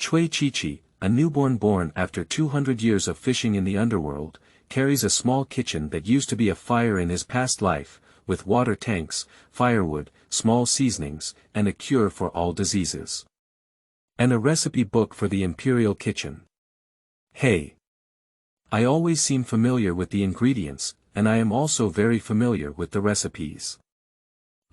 Cui Qiqi, a newborn born after 200 years of fishing in the underworld, carries a small kitchen that used to be a fire in his past life, with water tanks, firewood, small seasonings, and a cure for all diseases. And a recipe book for the Imperial Kitchen. Hey! I always seem familiar with the ingredients, and I am also very familiar with the recipes.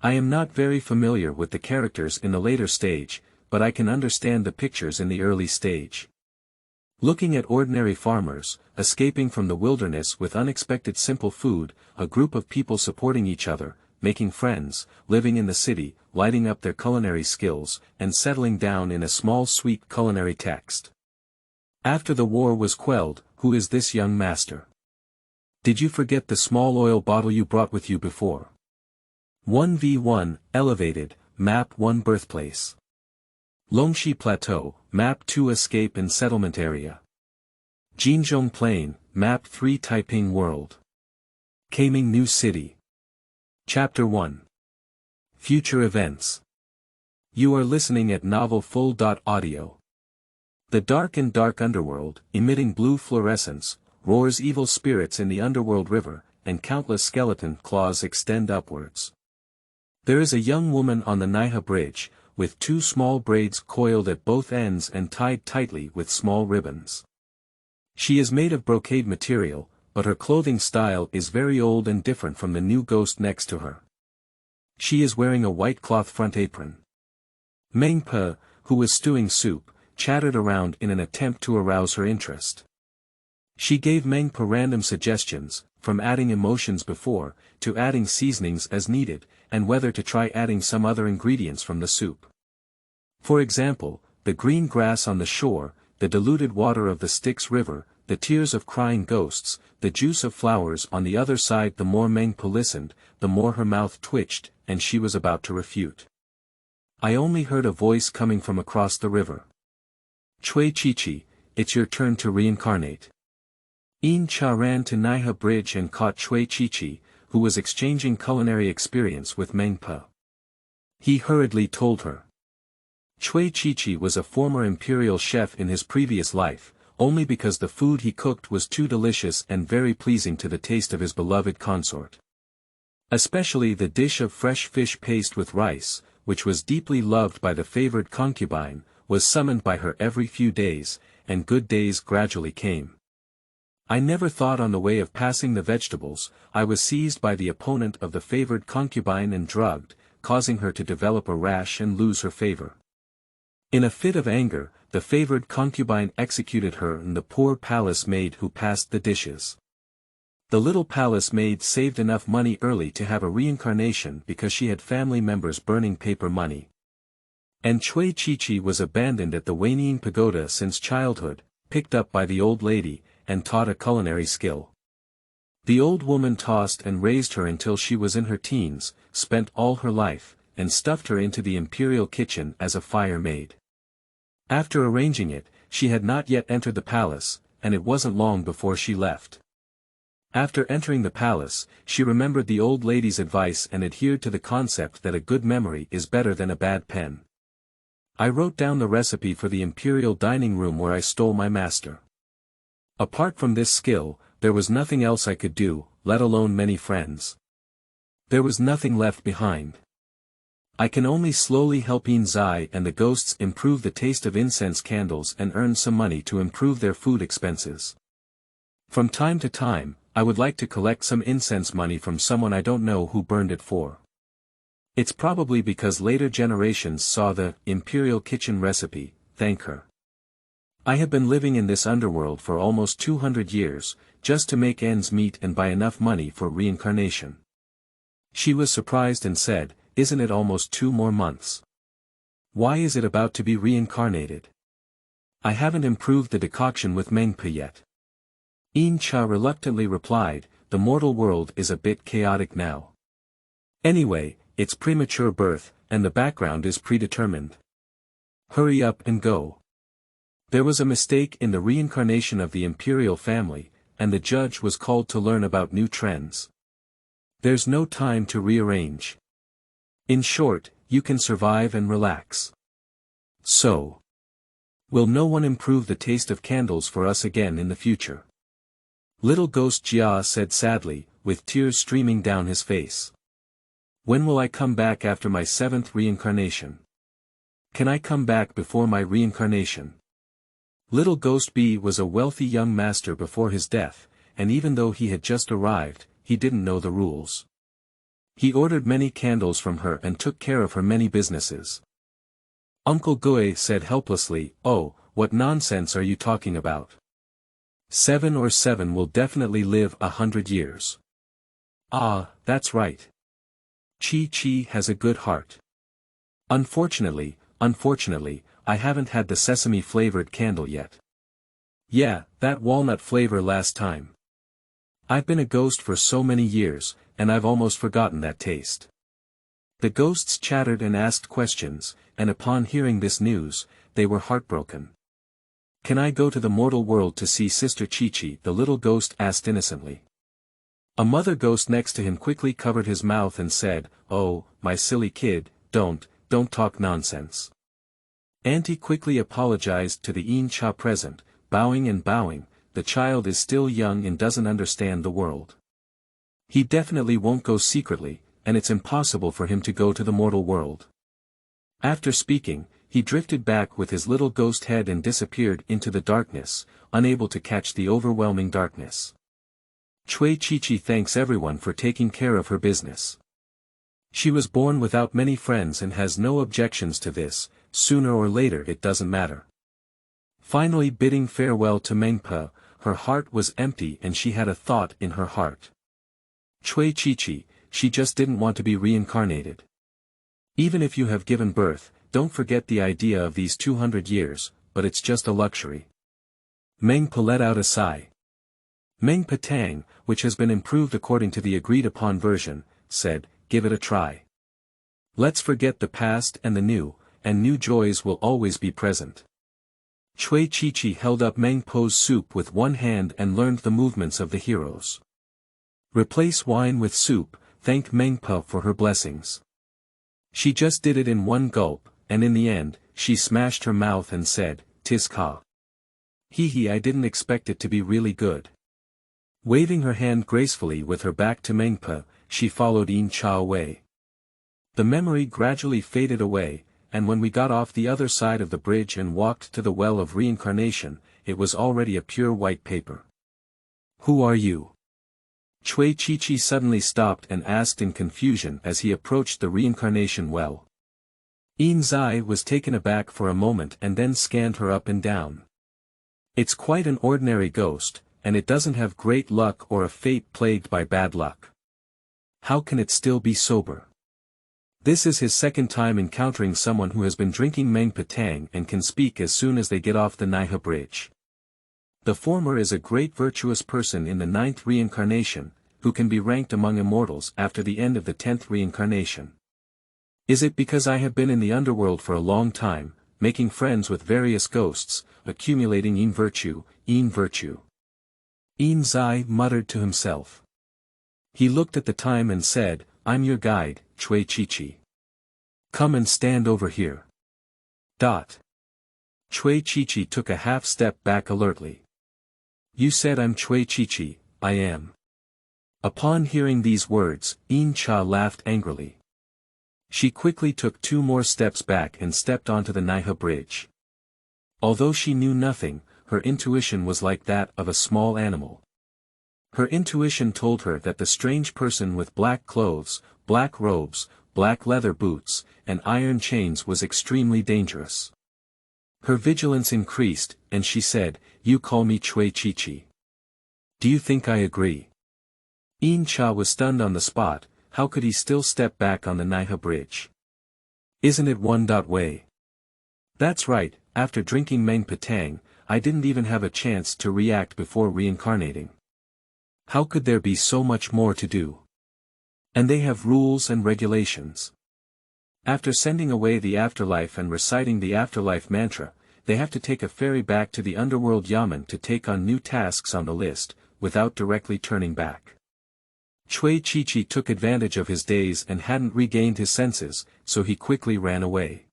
I am not very familiar with the characters in the later stage, but I can understand the pictures in the early stage. Looking at ordinary farmers, escaping from the wilderness with unexpected simple food, a group of people supporting each other, making friends, living in the city, lighting up their culinary skills, and settling down in a small sweet culinary text. After the war was quelled, who is this young master? Did you forget the small oil bottle you brought with you before? 1v1, Elevated, Map 1 Birthplace. Longxi Plateau, Map 2 Escape and Settlement Area. Jinzhong Plain, Map 3 Taiping World. Kaiming New City. Chapter 1. Future Events. You are listening at novelfull.audio. The dark and dark underworld, emitting blue fluorescence, roars evil spirits in the underworld river, and countless skeleton claws extend upwards. There is a young woman on the Naiha Bridge, with two small braids coiled at both ends and tied tightly with small ribbons. She is made of brocade material, but her clothing style is very old and different from the new ghost next to her. She is wearing a white cloth front apron. Meng Pe, who was stewing soup, chattered around in an attempt to arouse her interest. She gave Meng Pe random suggestions, from adding emotions before, to adding seasonings as needed, and whether to try adding some other ingredients from the soup. For example, the green grass on the shore, the diluted water of the Styx River, the tears of crying ghosts, the juice of flowers on the other side. The more Meng Pe listened, the more her mouth twitched, and she was about to refute. I only heard a voice coming from across the river. Cui Qiqi, it's your turn to reincarnate. Yin Cha ran to Naiha Bridge and caught Cui Qiqi, who was exchanging culinary experience with Meng Pe. He hurriedly told her. Cui Qiqi was a former imperial chef in his previous life, only because the food he cooked was too delicious and very pleasing to the taste of his beloved consort. Especially the dish of fresh fish paste with rice, which was deeply loved by the favored concubine, was summoned by her every few days, and good days gradually came. I never thought on the way of passing the vegetables, I was seized by the opponent of the favored concubine and drugged, causing her to develop a rash and lose her favor. In a fit of anger, the favored concubine executed her and the poor palace maid who passed the dishes. The little palace maid saved enough money early to have a reincarnation because she had family members burning paper money. And Cui Qiqi was abandoned at the Wanying Pagoda since childhood, picked up by the old lady, and taught a culinary skill. The old woman tossed and raised her until she was in her teens, spent all her life, and stuffed her into the Imperial Kitchen as a fire maid. After arranging it, she had not yet entered the palace, and it wasn't long before she left. After entering the palace, she remembered the old lady's advice and adhered to the concept that a good memory is better than a bad pen. I wrote down the recipe for the imperial dining room where I stole my master. Apart from this skill, there was nothing else I could do, let alone many friends. There was nothing left behind. I can only slowly help Yin Zai and the ghosts improve the taste of incense candles and earn some money to improve their food expenses. From time to time, I would like to collect some incense money from someone I don't know who burned it for. It's probably because later generations saw the Imperial Kitchen recipe, thank her. I have been living in this underworld for almost 200 years, just to make ends meet and buy enough money for reincarnation. She was surprised and said, isn't it almost 2 more months? Why is it about to be reincarnated? I haven't improved the decoction with Meng Pe yet. Yin Cha reluctantly replied, the mortal world is a bit chaotic now. Anyway, it's premature birth, and the background is predetermined. Hurry up and go. There was a mistake in the reincarnation of the imperial family, and the judge was called to learn about new trends. There's no time to rearrange. In short, you can survive and relax. So. Will no one improve the taste of candles for us again in the future? Little ghost Jia said sadly, with tears streaming down his face. When will I come back after my 7th reincarnation? Can I come back before my reincarnation? Little Ghost B was a wealthy young master before his death, and even though he had just arrived, he didn't know the rules. He ordered many candles from her and took care of her many businesses. Uncle Gui said helplessly, "Oh, what nonsense are you talking about? 7 will definitely live 100 years. Ah, that's right. Qiqi has a good heart. Unfortunately, I haven't had the sesame-flavored candle yet. Yeah, that walnut flavor last time. I've been a ghost for so many years, and I've almost forgotten that taste." The ghosts chattered and asked questions, and upon hearing this news, they were heartbroken. "Can I go to the mortal world to see Sister Qiqi?" the little ghost asked innocently. A mother ghost next to him quickly covered his mouth and said, "Oh, my silly kid, don't talk nonsense." Auntie quickly apologized to the Cha present, bowing, "The child is still young and doesn't understand the world. He definitely won't go secretly, and it's impossible for him to go to the mortal world." After speaking, he drifted back with his little ghost head and disappeared into the darkness, unable to catch the overwhelming darkness. Cui Qiqi thanks everyone for taking care of her business. She was born without many friends and has no objections to this, sooner or later it doesn't matter. Finally bidding farewell to Mengpe, her heart was empty and she had a thought in her heart. Cui Qiqi, she just didn't want to be reincarnated. Even if you have given birth, don't forget the idea of these 200 years, but it's just a luxury. Mengpe let out a sigh. Mengpe Tang, which has been improved according to the agreed-upon version, said, "Give it a try. Let's forget the past and the new, and new joys will always be present." Cui Qiqi held up Mengpe's soup with one hand and learned the movements of the heroes. Replace wine with soup, thank Mengpe for her blessings. She just did it in one gulp, and in the end, she smashed her mouth and said, "'Tis ka. Hee, I didn't expect it to be really good." Waving her hand gracefully with her back to Mengpe, she followed Cha away. The memory gradually faded away, and when we got off the other side of the bridge and walked to the well of reincarnation, it was already a pure white paper. "Who are you?" Cui Qiqi suddenly stopped and asked in confusion as he approached the reincarnation well. Zai was taken aback for a moment and then scanned her up and down. "It's quite an ordinary ghost, and it doesn't have great luck or a fate plagued by bad luck. How can it still be sober? This is his second time encountering someone who has been drinking Mengpe Tang and can speak as soon as they get off the Naiha bridge. The former is a great virtuous person in the 9th reincarnation, who can be ranked among immortals after the end of the 10th reincarnation. Is it because I have been in the underworld for a long time, making friends with various ghosts, accumulating virtue? Zai muttered to himself. He looked at the time and said, "I'm your guide, Cui Qiqi. Come and stand over here." Cui Qiqi took a half step back alertly. "You said I'm Cui Qiqi, I am." Upon hearing these words, Cha laughed angrily. She quickly took 2 more steps back and stepped onto the Naiha bridge. Although she knew nothing, her intuition was like that of a small animal. Her intuition told her that the strange person with black clothes, black robes, black leather boots, and iron chains was extremely dangerous. Her vigilance increased, and she said, "You call me Cui Qiqi. Do you think I agree?" Cha was stunned on the spot. How could he still step back on the Naiha bridge? "Isn't it one way?" "That's right, after drinking Mengpe Tang, I didn't even have a chance to react before reincarnating. How could there be so much more to do? And they have rules and regulations. After sending away the afterlife and reciting the afterlife mantra, they have to take a ferry back to the underworld yamen to take on new tasks on the list, without directly turning back." Cui Qiqi took advantage of his daze and hadn't regained his senses, so he quickly ran away.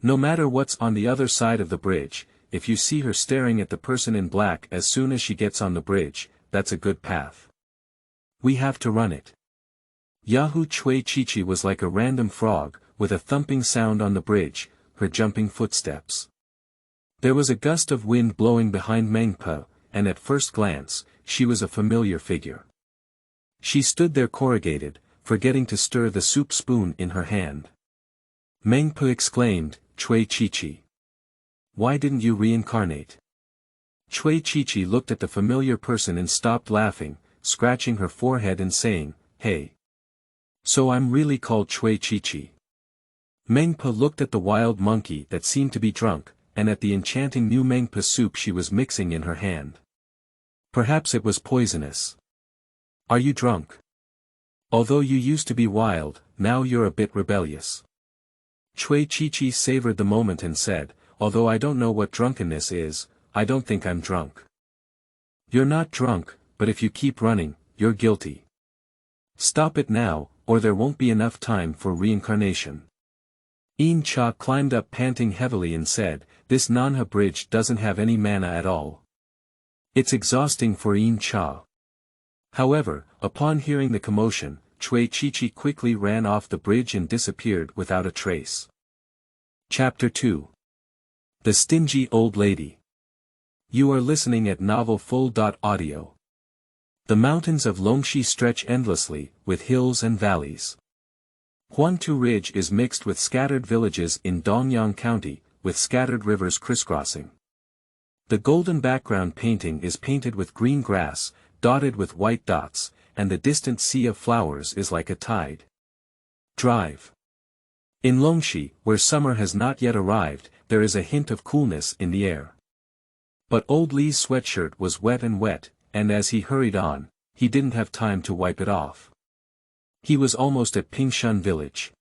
No matter what's on the other side of the bridge, if you see her staring at the person in black as soon as she gets on the bridge, that's a good path. We have to run it. Yahoo! Cui Qiqi was like a random frog, with a thumping sound on the bridge, her jumping footsteps. There was a gust of wind blowing behind Mengpe, and at first glance, she was a familiar figure. She stood there corrugated, forgetting to stir the soup spoon in her hand. Mengpe exclaimed, Cui Qiqi. Why didn't you reincarnate? Cui Qiqi looked at the familiar person and stopped laughing, scratching her forehead and saying, Hey. So I'm really called Cui Qiqi. Mengpe looked at the wild monkey that seemed to be drunk, and at the enchanting new Mengpe soup she was mixing in her hand. Perhaps it was poisonous. Are you drunk? Although you used to be wild, now you're a bit rebellious. Cui Qiqi savored the moment and said, although I don't know what drunkenness is, I don't think I'm drunk. You're not drunk, but if you keep running, you're guilty. Stop it now, or there won't be enough time for reincarnation. Yin Cha climbed up panting heavily and said, this Nanha bridge doesn't have any mana at all. It's exhausting for Yin Cha. However, upon hearing the commotion, Cui Qiqi quickly ran off the bridge and disappeared without a trace. Chapter 2. The Stingy Old Lady. You are listening at novelfull.audio. The mountains of Longxi stretch endlessly, with hills and valleys. Huantu Ridge is mixed with scattered villages in Dongyang County, with scattered rivers crisscrossing. The golden background painting is painted with green grass, dotted with white dots, and the distant sea of flowers is like a tide. Drive. In Longxi, where summer has not yet arrived, there is a hint of coolness in the air. But old Li's sweatshirt was wet, and as he hurried on, he didn't have time to wipe it off. He was almost at Pingshan village.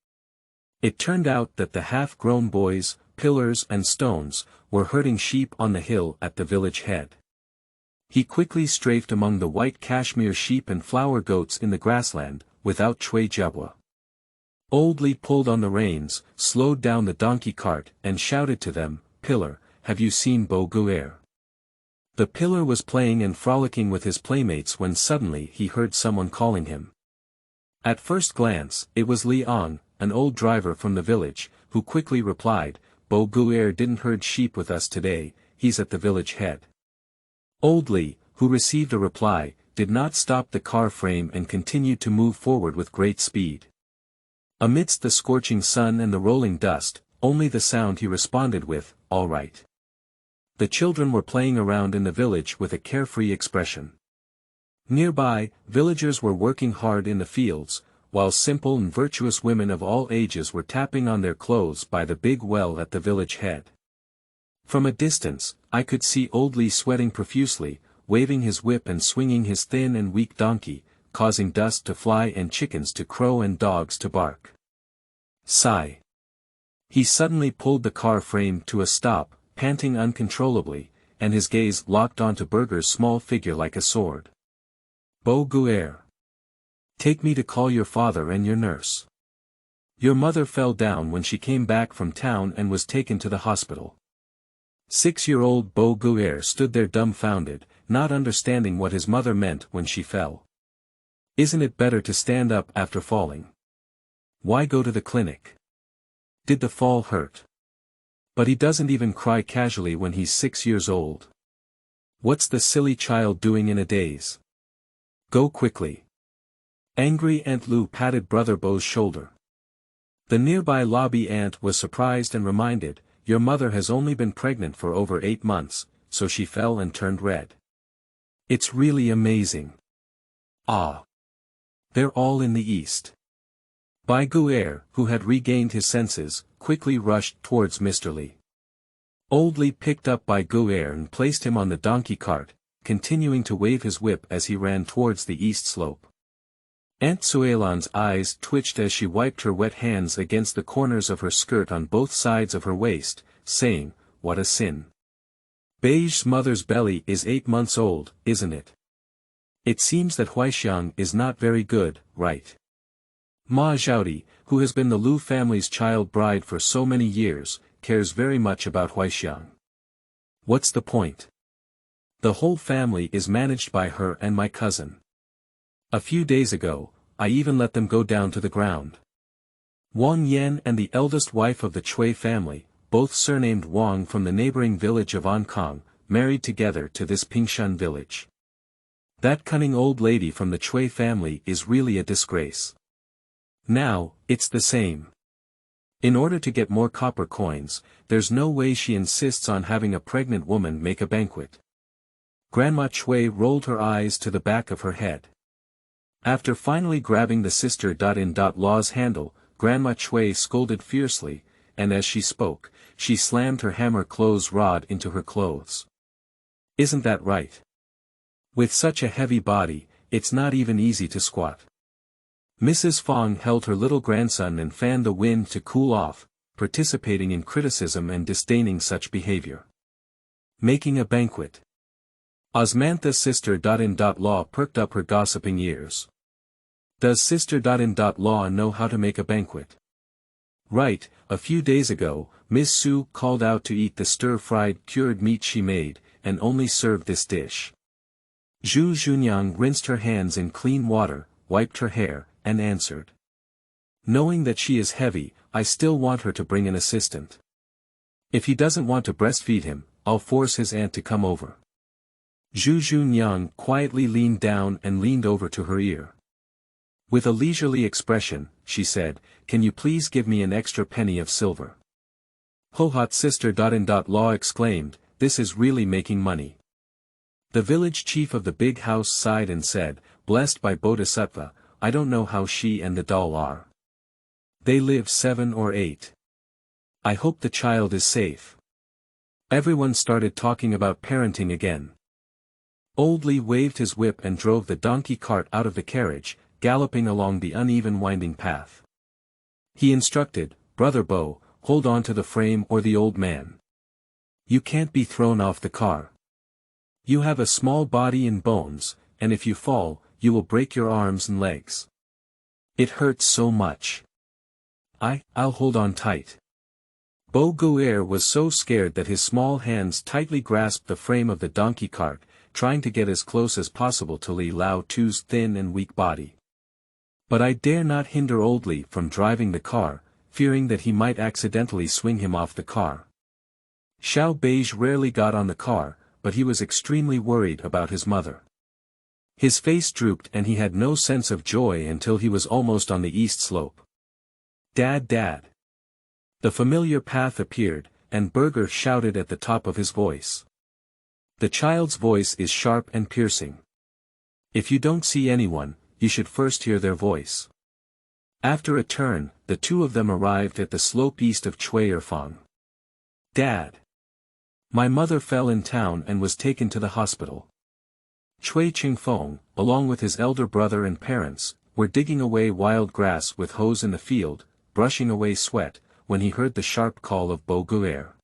It turned out that the half-grown boys, pillars and stones, were herding sheep on the hill at the village head. He quickly strafed among the white cashmere sheep and flower goats in the grassland, without Cui Jabwa. Old Li pulled on the reins, slowed down the donkey cart, and shouted to them, Pillar, have you seen Bo Guer? The pillar was playing and frolicking with his playmates when suddenly he heard someone calling him. At first glance, it was Li Ang, an old driver from the village, who quickly replied, Bo Guer didn't herd sheep with us today, he's at the village head. Old Li, who received a reply, did not stop the car frame and continued to move forward with great speed. Amidst the scorching sun and the rolling dust, only the sound he responded with, all right. The children were playing around in the village with a carefree expression. Nearby, villagers were working hard in the fields, while simple and virtuous women of all ages were tapping on their clothes by the big well at the village head. From a distance, I could see Old Li sweating profusely, waving his whip and swinging his thin and weak donkey, causing dust to fly and chickens to crow and dogs to bark. Sigh. He suddenly pulled the car frame to a stop, panting uncontrollably, and his gaze locked onto Burger's small figure like a sword. Bo Guer. Take me to call your father and your nurse. Your mother fell down when she came back from town and was taken to the hospital. 6-year-old Bo Guer stood there dumbfounded, not understanding what his mother meant when she fell. Isn't it better to stand up after falling? Why go to the clinic? Did the fall hurt? But he doesn't even cry casually when he's 6 years old. What's the silly child doing in a daze? Go quickly. Angry Aunt Lu patted Brother Bo's shoulder. The nearby lobby aunt was surprised and reminded, your mother has only been pregnant for over 8 months, so she fell and turned red. It's really amazing. Ah. They're all in the east. Bai Guer, who had regained his senses, quickly rushed towards Mr. Li. Old Li picked up Bai Guer and placed him on the donkey cart, continuing to wave his whip as he ran towards the east slope. Aunt Suelan's eyes twitched as she wiped her wet hands against the corners of her skirt on both sides of her waist, saying, what a sin. Beige's mother's belly is 8 months old, isn't it? It seems that Huaixiang is not very good, right? Ma Zhaodi, who has been the Lu family's child bride for so many years, cares very much about Huaixiang. What's the point? The whole family is managed by her and my cousin. A few days ago, I even let them go down to the ground. Wang Yan and the eldest wife of the Cui family, both surnamed Wang from the neighboring village of Ankang, married together to this Pingshan village. That cunning old lady from the Cui family is really a disgrace. Now, it's the same. In order to get more copper coins, there's no way she insists on having a pregnant woman make a banquet. Grandma Cui rolled her eyes to the back of her head. After finally grabbing the sister-in-law's handle, Grandma Cui scolded fiercely, and as she spoke, she slammed her hammer clothes rod into her clothes. Isn't that right? With such a heavy body, it's not even easy to squat. Mrs. Fong held her little grandson and fanned the wind to cool off, participating in criticism and disdaining such behavior. Making a banquet. Osmantha's sister-in-law perked up her gossiping ears. Does sister-in-law know how to make a banquet? Right, a few days ago, Miss Su called out to eat the stir-fried cured meat she made, and only served this dish. Zhu Xunyang rinsed her hands in clean water, wiped her hair, and answered. Knowing that she is heavy, I still want her to bring an assistant. If he doesn't want to breastfeed him, I'll force his aunt to come over. Zhu Xunyang quietly leaned down and leaned over to her ear. With a leisurely expression, she said, "Can you please give me an extra penny of silver?" Hohat's sister-in-law exclaimed, "This is really making money." The village chief of the big house sighed and said, "Blessed by Bodhisattva, I don't know how she and the doll are. They live 7 or 8. I hope the child is safe." Everyone started talking about parenting again. Old Li waved his whip and drove the donkey cart out of the carriage, galloping along the uneven winding path. He instructed, "Brother Bo, hold on to the frame or the old man. You can't be thrown off the car. You have a small body and bones, and if you fall, you will break your arms and legs. It hurts so much." I'll hold on tight." Bo Guer was so scared that his small hands tightly grasped the frame of the donkey cart, trying to get as close as possible to Li Lao Tu's thin and weak body. "But I dare not hinder old Li from driving the car, fearing that he might accidentally swing him off the car." Xiao Beige rarely got on the car, but he was extremely worried about his mother. His face drooped and he had no sense of joy until he was almost on the east slope. "Dad, Dad!" The familiar path appeared, and Burger shouted at the top of his voice. The child's voice is sharp and piercing. If you don't see anyone, you should first hear their voice. After a turn, the two of them arrived at the slope east of Chuierfang. "Dad! My mother fell in town and was taken to the hospital." Cui Qingfeng, along with his elder brother and parents, were digging away wild grass with hoes in the field, brushing away sweat, when he heard the sharp call of Bo Guer.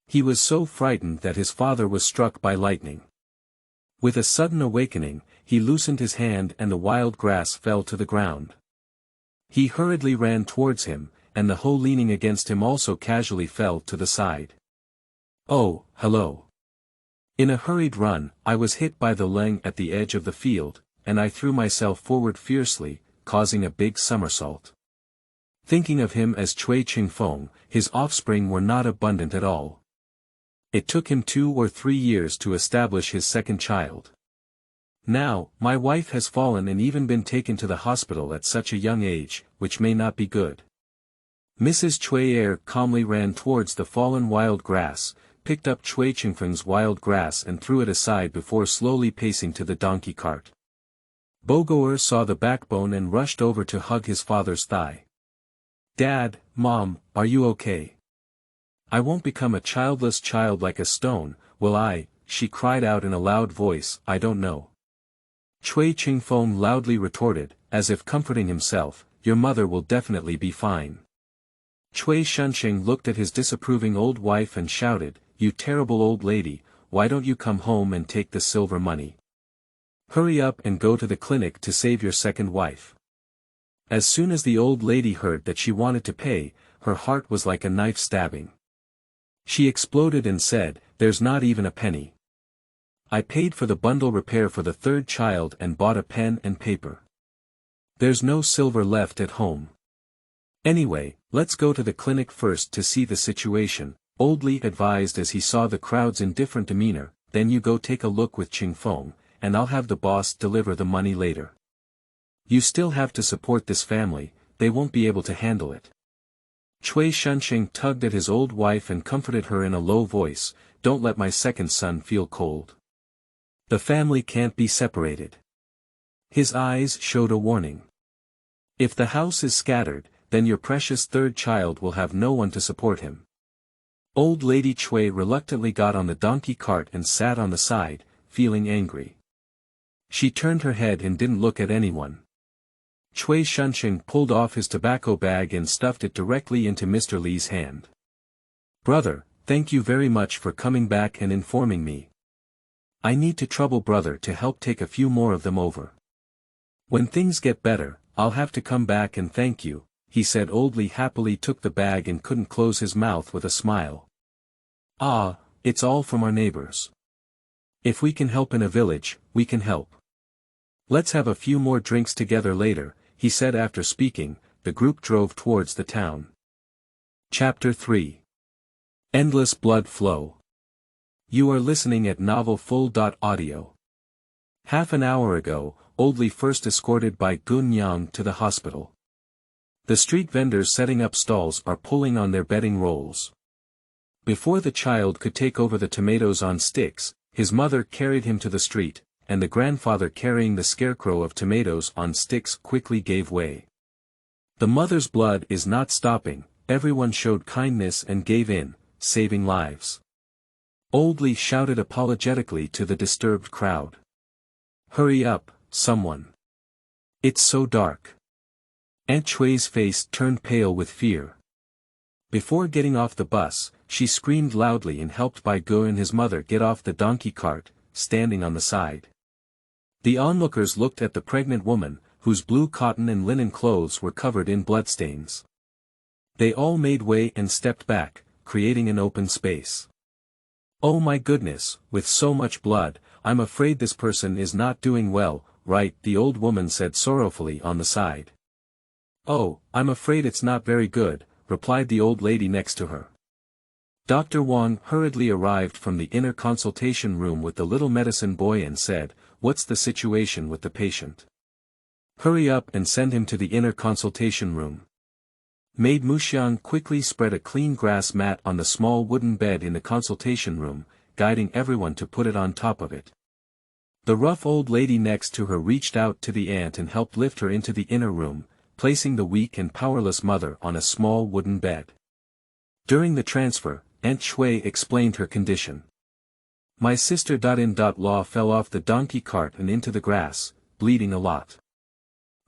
He was so frightened that his father was struck by lightning. With a sudden awakening, he loosened his hand and the wild grass fell to the ground. He hurriedly ran towards him, and the hoe leaning against him also casually fell to the side. "Oh, hello." In a hurried run, I was hit by the leng at the edge of the field, and I threw myself forward fiercely, causing a big somersault. Thinking of him as Cui Qingfeng, his offspring were not abundant at all. It took him 2 or 3 years to establish his second child. Now, my wife has fallen and even been taken to the hospital at such a young age, which may not be good. Mrs. Chuier calmly ran towards the fallen wild grass, picked up Cui Qingfeng's wild grass and threw it aside before slowly pacing to the donkey cart. Bogoer saw the backbone and rushed over to hug his father's thigh. "Dad, Mom, are you okay? I won't become a childless child like a stone, will I?" she cried out in a loud voice. "I don't know." Cui Qingfeng loudly retorted, as if comforting himself, "Your mother will definitely be fine." Cui Shunxing looked at his disapproving old wife and shouted, "You terrible old lady, why don't you come home and take the silver money? Hurry up and go to the clinic to save your second wife." As soon as the old lady heard that she wanted to pay, her heart was like a knife stabbing. She exploded and said, there's not even a penny. I paid for the bundle repair for the third child and bought a pen and paper. There's no silver left at home. Anyway, let's go to the clinic first to see the situation, Old Li advised as he saw the crowd's indifferent demeanor. Then you go take a look with Ching Feng, and I'll have the boss deliver the money later. You still have to support this family, they won't be able to handle it. Cui Qiqi tugged at his old wife and comforted her in a low voice, don't let my second son feel cold. The family can't be separated. His eyes showed a warning. If the house is scattered, then your precious third child will have no one to support him. Old Lady Cui reluctantly got on the donkey cart and sat on the side, feeling angry. She turned her head and didn't look at anyone. Cui Qiqi pulled off his tobacco bag and stuffed it directly into Mr. Li's hand. Brother, thank you very much for coming back and informing me. I need to trouble brother to help take a few more of them over. When things get better, I'll have to come back and thank you, he said. Old Li happily took the bag and couldn't close his mouth with a smile. Ah, it's all from our neighbors. If we can help in a village, we can help. Let's have a few more drinks together later, he said. After speaking, the group drove towards the town. Chapter 3. Endless Blood Flow. You are listening at Novel Full. Audio. Half an hour ago, Old Li first escorted by Gun Yang to the hospital. The street vendors setting up stalls are pulling on their bedding rolls. Before the child could take over the tomatoes on sticks, his mother carried him to the street, and the grandfather carrying the scarecrow of tomatoes on sticks quickly gave way. The mother's blood is not stopping, everyone showed kindness and gave in, saving lives. Old Li shouted apologetically to the disturbed crowd. Hurry up, someone. It's so dark. Aunt Chui's face turned pale with fear. Before getting off the bus, she screamed loudly and helped Bai Gu and his mother get off the donkey cart, standing on the side. The onlookers looked at the pregnant woman, whose blue cotton and linen clothes were covered in bloodstains. They all made way and stepped back, creating an open space. Oh my goodness, with so much blood, I'm afraid this person is not doing well, right? The old woman said sorrowfully on the side. Oh, I'm afraid it's not very good, replied the old lady next to her. Dr. Wang hurriedly arrived from the inner consultation room with the little medicine boy and said, what's the situation with the patient? Hurry up and send him to the inner consultation room. Maid Muxiang quickly spread a clean grass mat on the small wooden bed in the consultation room, guiding everyone to put it on top of it. The rough old lady next to her reached out to the aunt and helped lift her into the inner room, placing the weak and powerless mother on a small wooden bed. During the transfer, Aunt Cui explained her condition. My sister.in.law fell off the donkey cart and into the grass, bleeding a lot.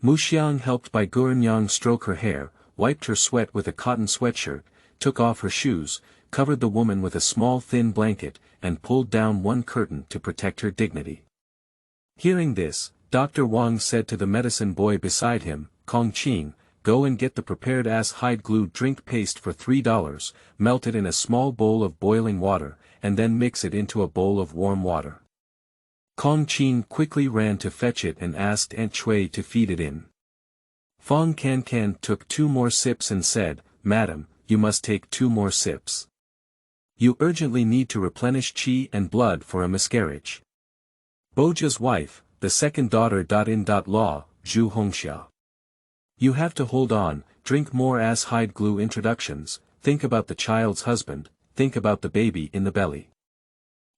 Muxiang helped by Guanyang stroke her hair, wiped her sweat with a cotton sweatshirt, took off her shoes, covered the woman with a small thin blanket, and pulled down one curtain to protect her dignity. Hearing this, Dr. Wang said to the medicine boy beside him, Kong Qing, go and get the prepared hide glue drink paste for $3, melt it in a small bowl of boiling water, and then mix it into a bowl of warm water. Kong Qing quickly ran to fetch it and asked Aunt Cui to feed it in. Fong Can took 2 more sips and said, Madam, you must take 2 more sips. You urgently need to replenish qi and blood for a miscarriage. Boja's wife, the second daughter.in.law, Zhu Hongxia. You have to hold on, drink more hide glue introductions, think about the child's husband, think about the baby in the belly.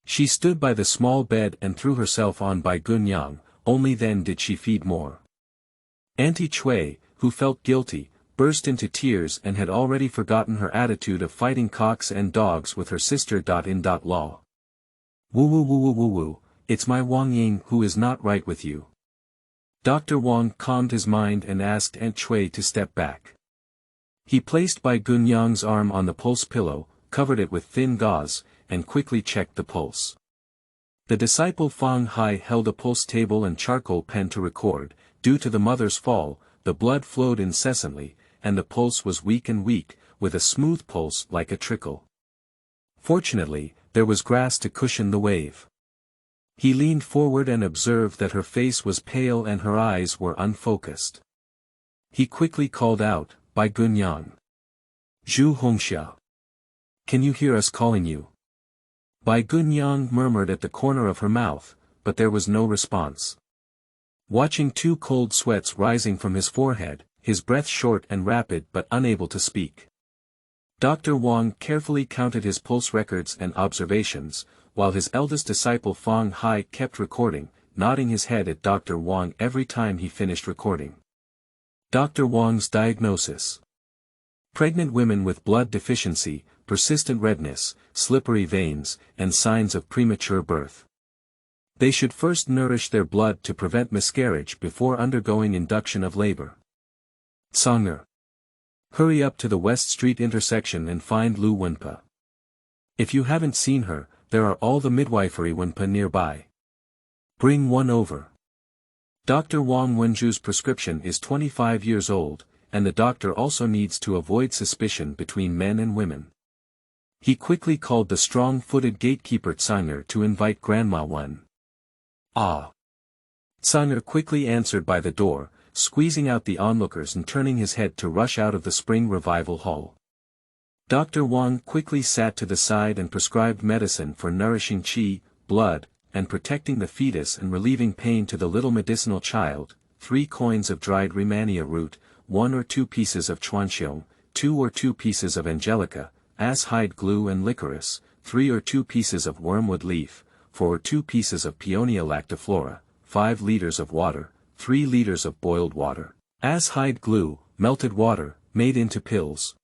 She stood by the small bed and threw herself on by Gunyang, only then did she feed more. Auntie Cui, who felt guilty, burst into tears and had already forgotten her attitude of fighting cocks and dogs with her sister.in.law. Woo woo woo woo woo woo, it's my Wang Ying who is not right with you. Dr. Wang calmed his mind and asked Aunt Cui to step back. He placed Bai Gunyang's arm on the pulse pillow, covered it with thin gauze, and quickly checked the pulse. The disciple Fang Hai held a pulse table and charcoal pen to record. Due to the mother's fall, the blood flowed incessantly, and the pulse was weak, with a smooth pulse like a trickle. Fortunately, there was grass to cushion the wave. He leaned forward and observed that her face was pale and her eyes were unfocused. He quickly called out, "Bai Gunyang. Zhu Hongxia. Can you hear us calling you?" Bai Gunyang murmured at the corner of her mouth, but there was no response. Watching two cold sweats rising from his forehead, his breath short and rapid but unable to speak. Dr. Wang carefully counted his pulse records and observations, while his eldest disciple Fang Hai kept recording, nodding his head at Dr. Wang every time he finished recording. Dr. Wang's diagnosis. Pregnant women with blood deficiency, persistent redness, slippery veins, and signs of premature birth. They should first nourish their blood to prevent miscarriage before undergoing induction of labor. Songer. Hurry up to the West Street intersection and find Lu Wenpa. If you haven't seen her, there are all the midwifery Wenpa nearby. Bring one over. Dr. Wang Wenju's prescription is 25 years old, and the doctor also needs to avoid suspicion between men and women. He quickly called the strong-footed gatekeeper Tsanger to invite Grandma Wen. Ah! Tsanger quickly answered by the door, squeezing out the onlookers and turning his head to rush out of the spring revival hall. Dr. Wang quickly sat to the side and prescribed medicine for nourishing qi, blood, and protecting the fetus and relieving pain to the little medicinal child, 3 coins of dried Rehmannia root, 1 or 2 pieces of chuanxiong, 2 or 2 pieces of angelica, ass hide glue and licorice, 3 or 2 pieces of wormwood leaf, 4 or 2 pieces of Peonia lactiflora, 5 liters of water, 3 liters of boiled water, ass hide glue, melted water, made into pills.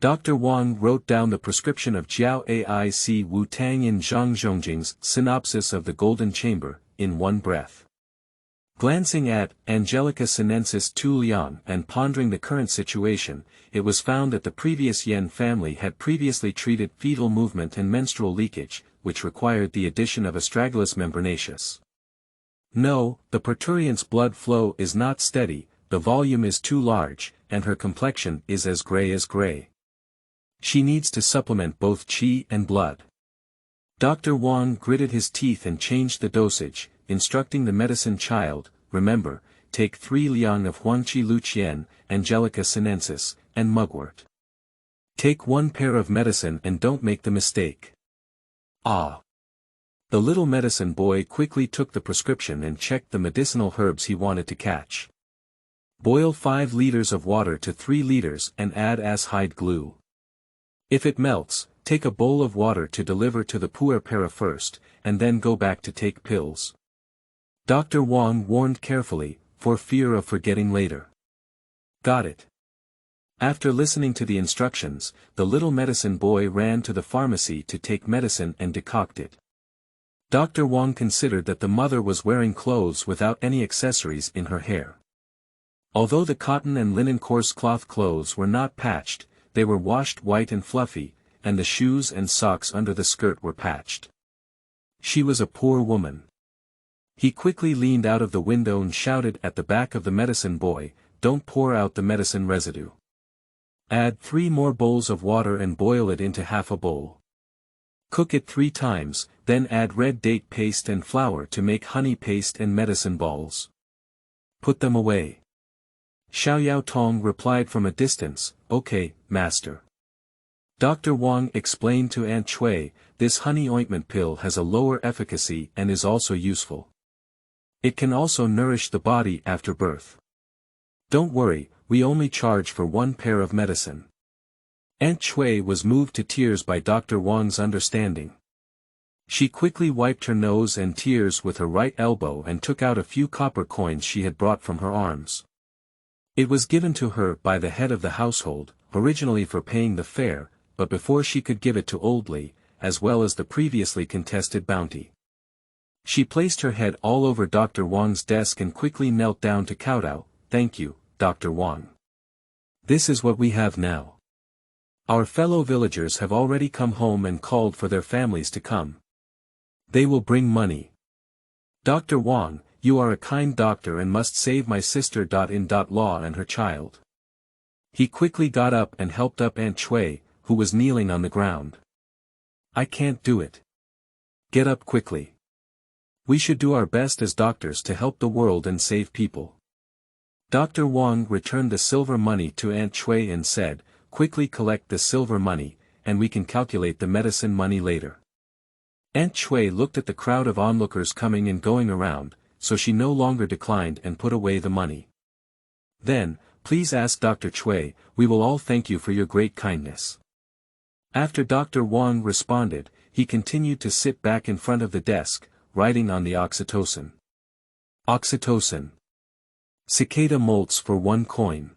Dr. Wang wrote down the prescription of Jiao Aic Wu Tang in Zhang Zhongjing's synopsis of the Golden Chamber, in one breath. Glancing at Angelica sinensis Tu Liang and pondering the current situation, it was found that the previous Yen family had previously treated fetal movement and menstrual leakage, which required the addition of astragalus membranaceus. No, the parturient's blood flow is not steady, the volume is too large, and her complexion is as gray. She needs to supplement both qi and blood. Dr. Wang gritted his teeth and changed the dosage, instructing the medicine child, remember, take 3 liang of Huangqi Luqian, Angelica sinensis, and mugwort. Take 1 pair of medicine and don't make the mistake. Ah! The little medicine boy quickly took the prescription and checked the medicinal herbs he wanted to catch. Boil 5 liters of water to 3 liters and add ass hide glue. If it melts, take a bowl of water to deliver to the puer para first, and then go back to take pills. Dr. Wang warned carefully, for fear of forgetting later. Got it. After listening to the instructions, the little medicine boy ran to the pharmacy to take medicine and decoct it. Dr. Wang considered that the mother was wearing clothes without any accessories in her hair. Although the cotton and linen coarse cloth clothes were not patched, they were washed white and fluffy, and the shoes and socks under the skirt were patched. She was a poor woman. He quickly leaned out of the window and shouted at the back of the medicine boy, "Don't pour out the medicine residue. Add 3 more bowls of water and boil it into half a bowl. Cook it 3 times, then add red date paste and flour to make honey paste and medicine balls. Put them away." Xiao Yao Tong replied from a distance, "Okay, master." Dr. Wang explained to Aunt Chui, "This honey ointment pill has a lower efficacy and is also useful. It can also nourish the body after birth. Don't worry, we only charge for 1 pair of medicine." Aunt Chui was moved to tears by Dr. Wang's understanding. She quickly wiped her nose and tears with her right elbow and took out a few copper coins she had brought from her arms. It was given to her by the head of the household, originally for paying the fare, but before she could give it to Old Li, as well as the previously contested bounty. She placed her head all over Dr. Wang's desk and quickly knelt down to kowtow. "Thank you, Dr. Wang. This is what we have now. Our fellow villagers have already come home and called for their families to come. They will bring money. Dr. Wang, you are a kind doctor and must save my sister.in.law and her child." He quickly got up and helped up Aunt Chui, who was kneeling on the ground. I can't do it. Get up quickly. We should do our best as doctors to help the world and save people. Dr. Wang returned the silver money to Aunt Cui and said, quickly collect the silver money, and we can calculate the medicine money later. Aunt Cui looked at the crowd of onlookers coming and going around, so she no longer declined and put away the money. Then, please ask Dr. Cui, we will all thank you for your great kindness. After Dr. Wang responded, he continued to sit back in front of the desk, writing on the oxytocin. Oxytocin. Cicada molts for 1 coin.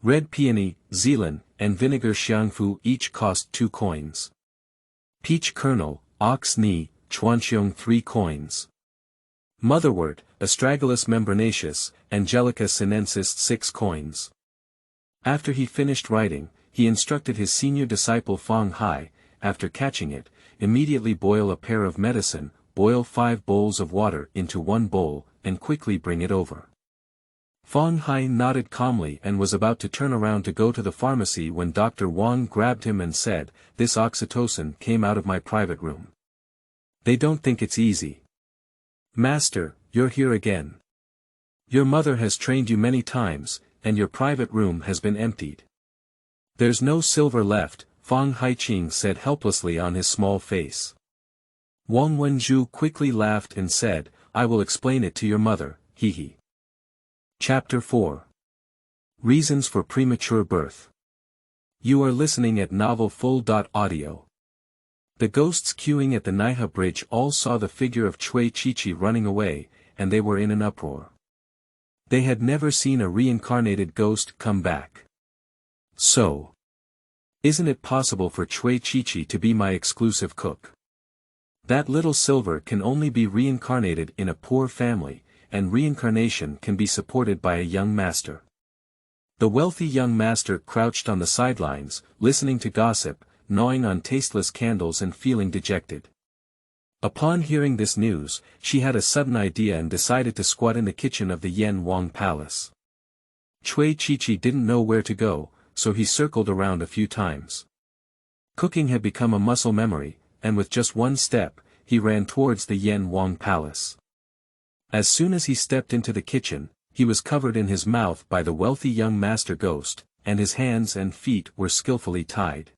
Red peony, Zealand, and vinegar xiangfu each cost 2 coins. Peach kernel, ox knee, chuanxiong 3 coins. Motherwort, Astragalus membranaceus, Angelica sinensis 6 coins. After he finished writing, he instructed his senior disciple Fang Hai, after catching it, immediately boil a pair of medicine, boil 5 bowls of water into 1 bowl, and quickly bring it over. Fang Hai nodded calmly and was about to turn around to go to the pharmacy when Dr. Wang grabbed him and said, this oxytocin came out of my private room. They don't think it's easy. Master, you're here again. Your mother has trained you many times, and your private room has been emptied. There's no silver left, Fang Haiqing said helplessly on his small face. Wang Wenju quickly laughed and said, I will explain it to your mother, hee. Chapter 4. Reasons for Premature Birth. You are listening at novelfull.audio. The ghosts queuing at the Naiha bridge all saw the figure of Cui Qiqi running away, and they were in an uproar. They had never seen a reincarnated ghost come back. So, isn't it possible for Cui Qiqi to be my exclusive cook? That little silver can only be reincarnated in a poor family, and reincarnation can be supported by a young master. The wealthy young master crouched on the sidelines, listening to gossip, gnawing on tasteless candles and feeling dejected. Upon hearing this news, she had a sudden idea and decided to squat in the kitchen of the Yan Wang Palace. Cui Qiqi didn't know where to go, so he circled around a few times. Cooking had become a muscle memory, and with just one step, he ran towards the Yan Wang Palace. As soon as he stepped into the kitchen, he was covered in his mouth by the wealthy young master ghost, and his hands and feet were skillfully tied.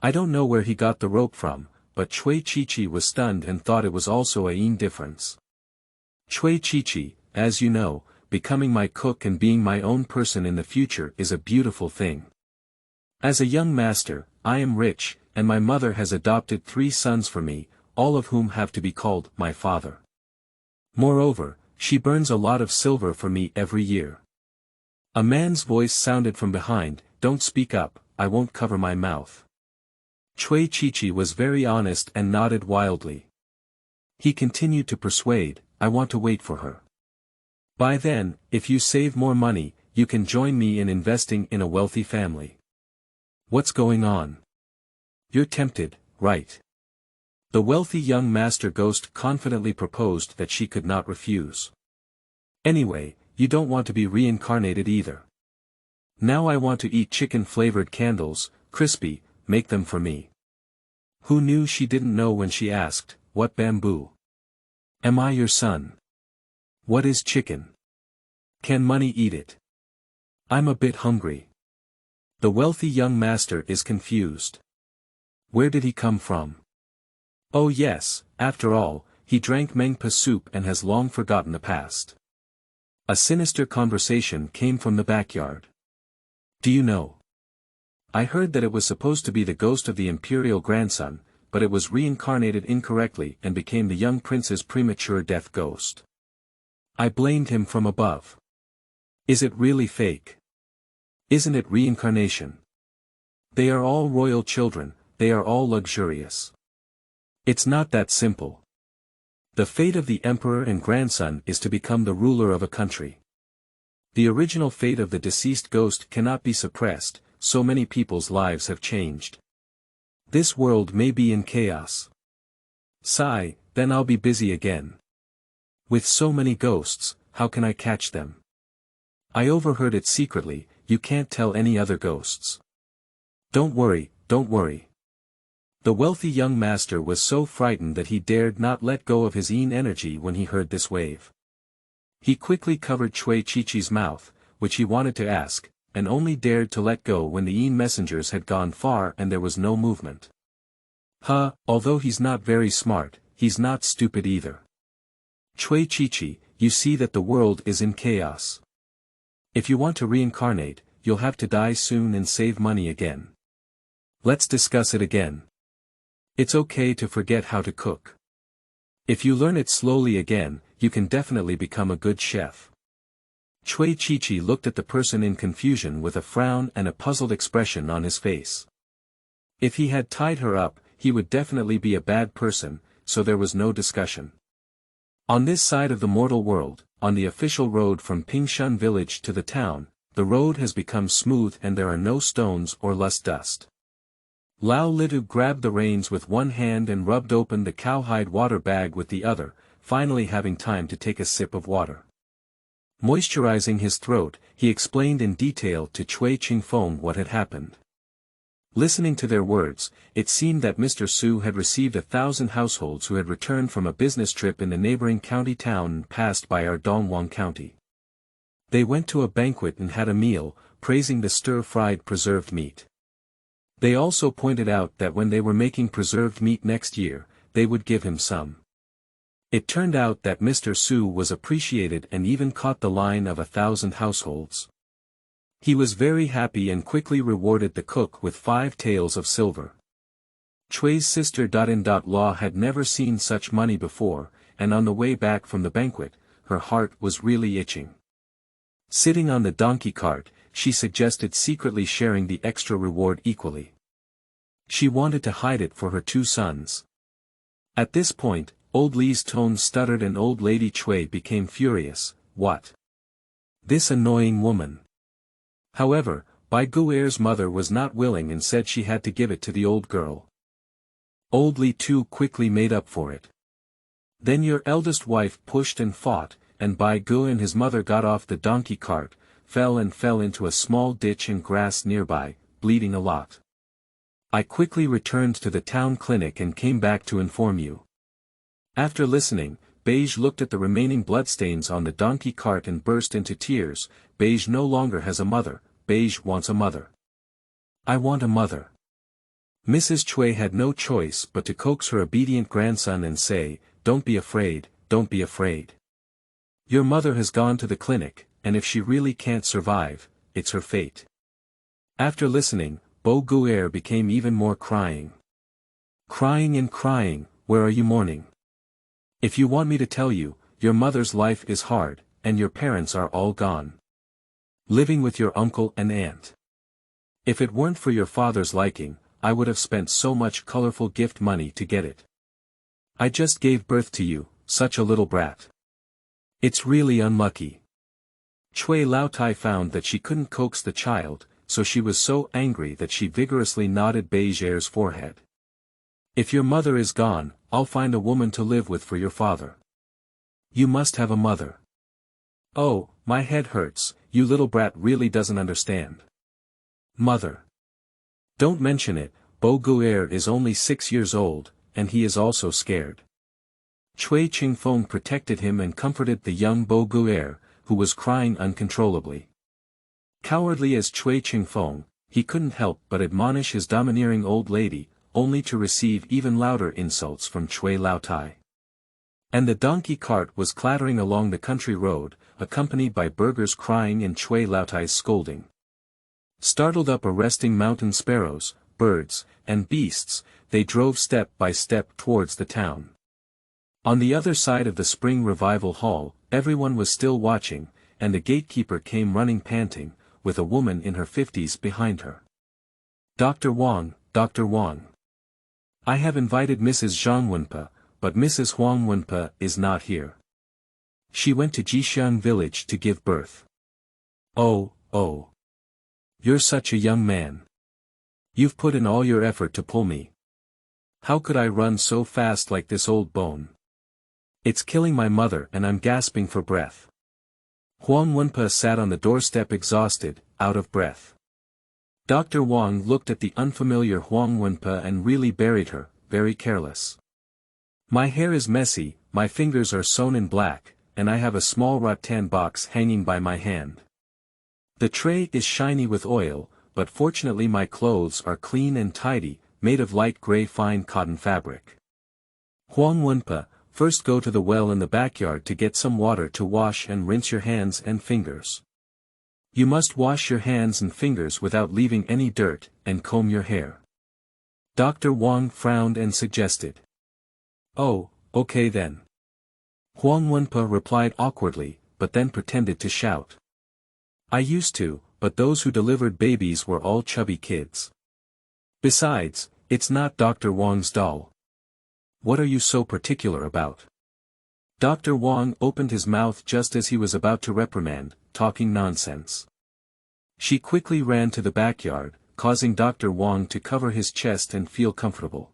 I don't know where he got the rope from, but Cui Qiqi was stunned and thought it was also a yin difference. Cui Qiqi, as you know, becoming my cook and being my own person in the future is a beautiful thing. As a young master, I am rich, and my mother has adopted 3 sons for me, all of whom have to be called my father. Moreover, she burns a lot of silver for me every year. A man's voice sounded from behind, don't speak up, I won't cover my mouth. Cui Qiqi was very honest and nodded wildly. He continued to persuade, I want to wait for her. By then, if you save more money, you can join me in investing in a wealthy family. What's going on? You're tempted, right? The wealthy young master ghost confidently proposed that she could not refuse. Anyway, you don't want to be reincarnated either. Now I want to eat chicken-flavored candles, crispy, make them for me. Who knew she didn't know when she asked, what bamboo? Am I your son? What is chicken? Can money eat it? I'm a bit hungry. The wealthy young master is confused. Where did he come from? Oh yes, after all, he drank mengpa soup and has long forgotten the past. A sinister conversation came from the backyard. Do you know? I heard that it was supposed to be the ghost of the imperial grandson, but it was reincarnated incorrectly and became the young prince's premature death ghost. I blamed him from above. Is it really fake? Isn't it reincarnation? They are all royal children, they are all luxurious. It's not that simple. The fate of the emperor and grandson is to become the ruler of a country. The original fate of the deceased ghost cannot be suppressed, so many people's lives have changed. This world may be in chaos. Sigh, then I'll be busy again. With so many ghosts, how can I catch them? I overheard it secretly, you can't tell any other ghosts. Don't worry, don't worry. The wealthy young master was so frightened that he dared not let go of his energy when he heard this wave. He quickly covered Cui Qiqi's mouth, which he wanted to ask, and only dared to let go when the messengers had gone far and there was no movement. Although he's not very smart, he's not stupid either. Cui Qiqi, you see that the world is in chaos. If you want to reincarnate, you'll have to die soon and save money again. Let's discuss it again. It's okay to forget how to cook. If you learn it slowly again, you can definitely become a good chef. Cui Qiqi looked at the person in confusion with a frown and a puzzled expression on his face. If he had tied her up, he would definitely be a bad person, so there was no discussion. On this side of the mortal world, on the official road from Pingshan village to the town, the road has become smooth and there are no stones or lust dust. Lao Litu grabbed the reins with one hand and rubbed open the cowhide water bag with the other, finally having time to take a sip of water. Moisturizing his throat, he explained in detail to Cui Qingfeng what had happened. Listening to their words, it seemed that Mr. Su had received 1,000 households who had returned from a business trip in the neighboring county town and passed by our Dongwang County. They went to a banquet and had a meal, praising the stir-fried preserved meat. They also pointed out that when they were making preserved meat next year, they would give him some. It turned out that Mr. Su was appreciated and even caught the line of 1,000 households. He was very happy and quickly rewarded the cook with 5 taels of silver. Chui's sister Law had never seen such money before, and on the way back from the banquet, her heart was really itching. Sitting on the donkey cart, she suggested secretly sharing the extra reward equally. She wanted to hide it for her 2 sons. At this point, Old Li's tone stuttered and Old Lady Cui became furious. What? This annoying woman. However, Bai Guer's mother was not willing and said she had to give it to the old girl. Old Li too quickly made up for it. Then your eldest wife pushed and fought, and Bai Gu and his mother got off the donkey cart, fell into a small ditch and grass nearby, bleeding a lot. I quickly returned to the town clinic and came back to inform you. After listening, Beige looked at the remaining bloodstains on the donkey cart and burst into tears. Beige no longer has a mother, Beige wants a mother. I want a mother. Mrs. Cui had no choice but to coax her obedient grandson and say, don't be afraid, don't be afraid. Your mother has gone to the clinic, and if she really can't survive, it's her fate. After listening, Bo Guer became even more crying. Crying and crying, where are you mourning? If you want me to tell you, your mother's life is hard, and your parents are all gone. Living with your uncle and aunt. If it weren't for your father's liking, I would have spent so much colorful gift money to get it. I just gave birth to you, such a little brat. It's really unlucky. Cui Laotai found that she couldn't coax the child, so she was so angry that she vigorously nodded Beiger's forehead. If your mother is gone, I'll find a woman to live with for your father. You must have a mother. Oh, my head hurts, you little brat really doesn't understand. Mother. Don't mention it, Bo Guer is only 6 years old, and he is also scared. Cui Qingfeng protected him and comforted the young Bo Guer, who was crying uncontrollably. Cowardly as Cui Qingfeng, he couldn't help but admonish his domineering old lady, only to receive even louder insults from Cui Laotai. And the donkey cart was clattering along the country road, accompanied by burghers crying and Cui Laotai's scolding. Startled up arresting mountain sparrows, birds, and beasts, they drove step by step towards the town. On the other side of the Spring Revival Hall, everyone was still watching, and the gatekeeper came running panting, with a woman in her 50s behind her. Dr. Wang, Dr. Wang. I have invited Mrs. Zhang Wenpa, but Mrs. Huang Wenpa is not here. She went to Jixiang village to give birth. Oh. You're such a young man. You've put in all your effort to pull me. How could I run so fast like this old bone? It's killing my mother and I'm gasping for breath. Huang Wenpa sat on the doorstep exhausted, out of breath. Dr. Wang looked at the unfamiliar Huang Wenpa and really buried her, very careless. My hair is messy, my fingers are sewn in black, and I have a small rattan box hanging by my hand. The tray is shiny with oil, but fortunately my clothes are clean and tidy, made of light gray fine cotton fabric. Huang Wenpa, first go to the well in the backyard to get some water to wash and rinse your hands and fingers. You must wash your hands and fingers without leaving any dirt, and comb your hair. Dr. Wang frowned and suggested. Oh, okay then. Huang Wenpa replied awkwardly, but then pretended to shout. I used to, but those who delivered babies were all chubby kids. Besides, it's not Dr. Wang's doll. What are you so particular about? Dr. Wang opened his mouth just as he was about to reprimand, talking nonsense. She quickly ran to the backyard, causing Dr. Wang to cover his chest and feel comfortable.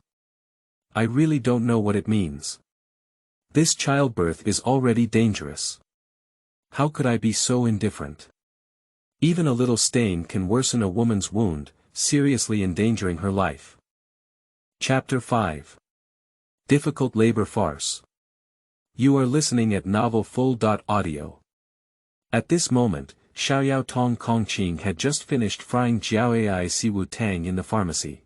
I really don't know what it means. This childbirth is already dangerous. How could I be so indifferent? Even a little stain can worsen a woman's wound, seriously endangering her life. Chapter 5. Difficult Labor Farce. You are listening at novelfull.audio. At this moment, Xiaoyao Tong Kongqing had just finished frying jiaoai siwu tang in the pharmacy.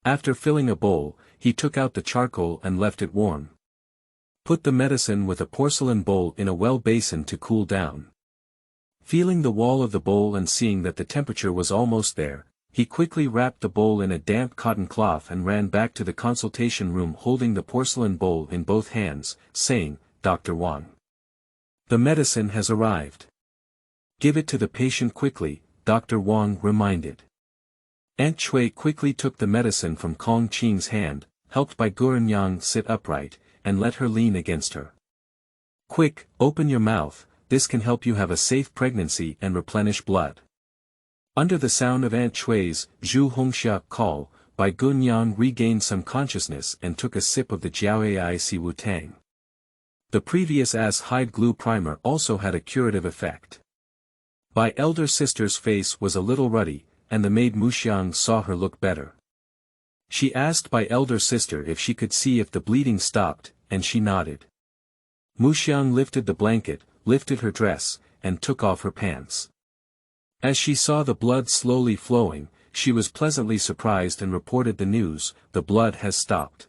After filling a bowl, he took out the charcoal and left it warm. Put the medicine with a porcelain bowl in a well basin to cool down. Feeling the wall of the bowl and seeing that the temperature was almost there, he quickly wrapped the bowl in a damp cotton cloth and ran back to the consultation room holding the porcelain bowl in both hands, saying, Dr. Wang. The medicine has arrived. Give it to the patient quickly, Dr. Wang reminded. Aunt Cui quickly took the medicine from Kong Qing's hand, helped by Guren Yang sit upright, and let her lean against her. Quick, open your mouth, this can help you have a safe pregnancy and replenish blood. Under the sound of Aunt Cui's Zhu Hongxia call, Bai Gunyang regained some consciousness and took a sip of the jiaoai siwu tang. The previous hide glue primer also had a curative effect. Bai elder sister's face was a little ruddy, and the maid Muxiang saw her look better. She asked Bai elder sister if she could see if the bleeding stopped, and she nodded. Muxiang lifted the blanket, lifted her dress, and took off her pants. As she saw the blood slowly flowing, she was pleasantly surprised and reported the news, the blood has stopped.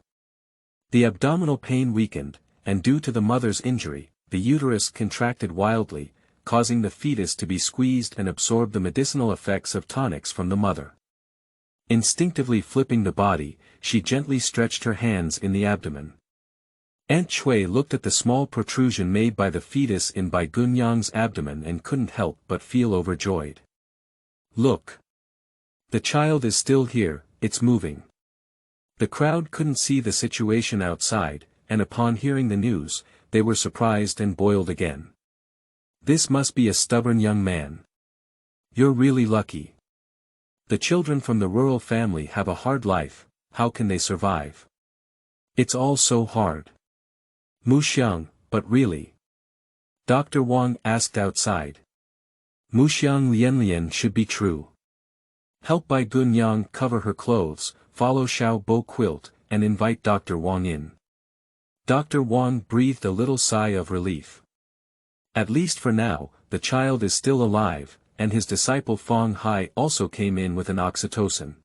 The abdominal pain weakened, and due to the mother's injury, the uterus contracted wildly, causing the fetus to be squeezed and absorb the medicinal effects of tonics from the mother. Instinctively flipping the body, she gently stretched her hands in the abdomen. Aunt Cui looked at the small protrusion made by the fetus in Bai Gunyang's abdomen and couldn't help but feel overjoyed. Look! The child is still here, it's moving. The crowd couldn't see the situation outside, and upon hearing the news, they were surprised and boiled again. This must be a stubborn young man. You're really lucky. The children from the rural family have a hard life, how can they survive? It's all so hard. Muxiang, but really? Dr. Wang asked outside. Muxiang Lianlian should be true. Help Bai Gunyang cover her clothes, follow Xiao Bo quilt, and invite Dr. Wang in. Dr. Wang breathed a little sigh of relief. At least for now, the child is still alive, and his disciple Fong Hai also came in with an oxytocin.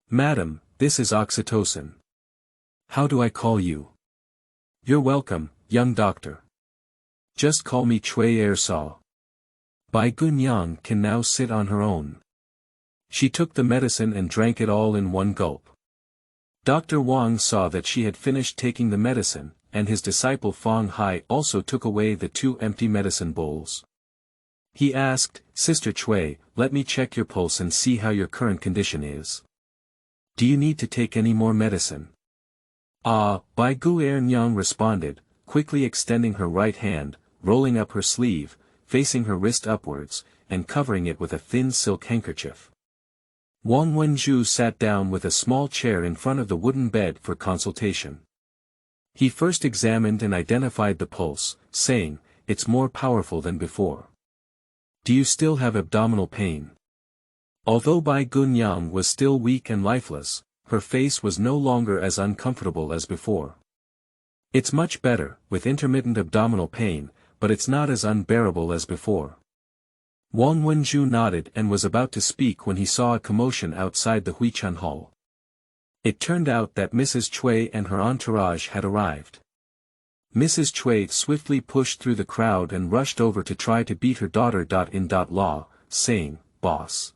Madam, this is oxytocin. How do I call you? You're welcome, young doctor. Just call me Cui Ersaw. Bai Gunyang can now sit on her own. She took the medicine and drank it all in one gulp. Dr. Wang saw that she had finished taking the medicine, and his disciple Fong Hai also took away the 2 empty medicine bowls. He asked, Sister Cui, let me check your pulse and see how your current condition is. Do you need to take any more medicine? Bai Gunyang responded, quickly extending her right hand, rolling up her sleeve, facing her wrist upwards, and covering it with a thin silk handkerchief. Wang Wenju sat down with a small chair in front of the wooden bed for consultation. He first examined and identified the pulse, saying, it's more powerful than before. Do you still have abdominal pain? Although Bai Gunyang was still weak and lifeless, her face was no longer as uncomfortable as before. It's much better, with intermittent abdominal pain, but it's not as unbearable as before. Wang Wenju nodded and was about to speak when he saw a commotion outside the Huichan Hall. It turned out that Mrs. Cui and her entourage had arrived. Mrs. Cui swiftly pushed through the crowd and rushed over to try to beat her daughter-in-law, saying, "Boss!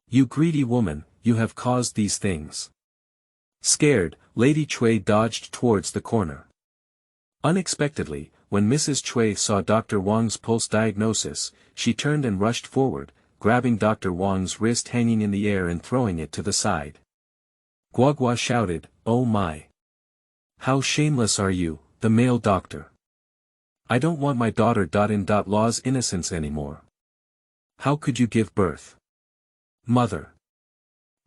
You greedy woman, you have caused these things." Scared, Lady Cui dodged towards the corner. Unexpectedly, when Mrs. Cui saw Dr. Wang's pulse diagnosis, she turned and rushed forward, grabbing Dr. Wang's wrist hanging in the air and throwing it to the side. Guagua shouted, "Oh my! How shameless are you, the male doctor! I don't want my daughter-in-law's innocence anymore. How could you give birth? Mother!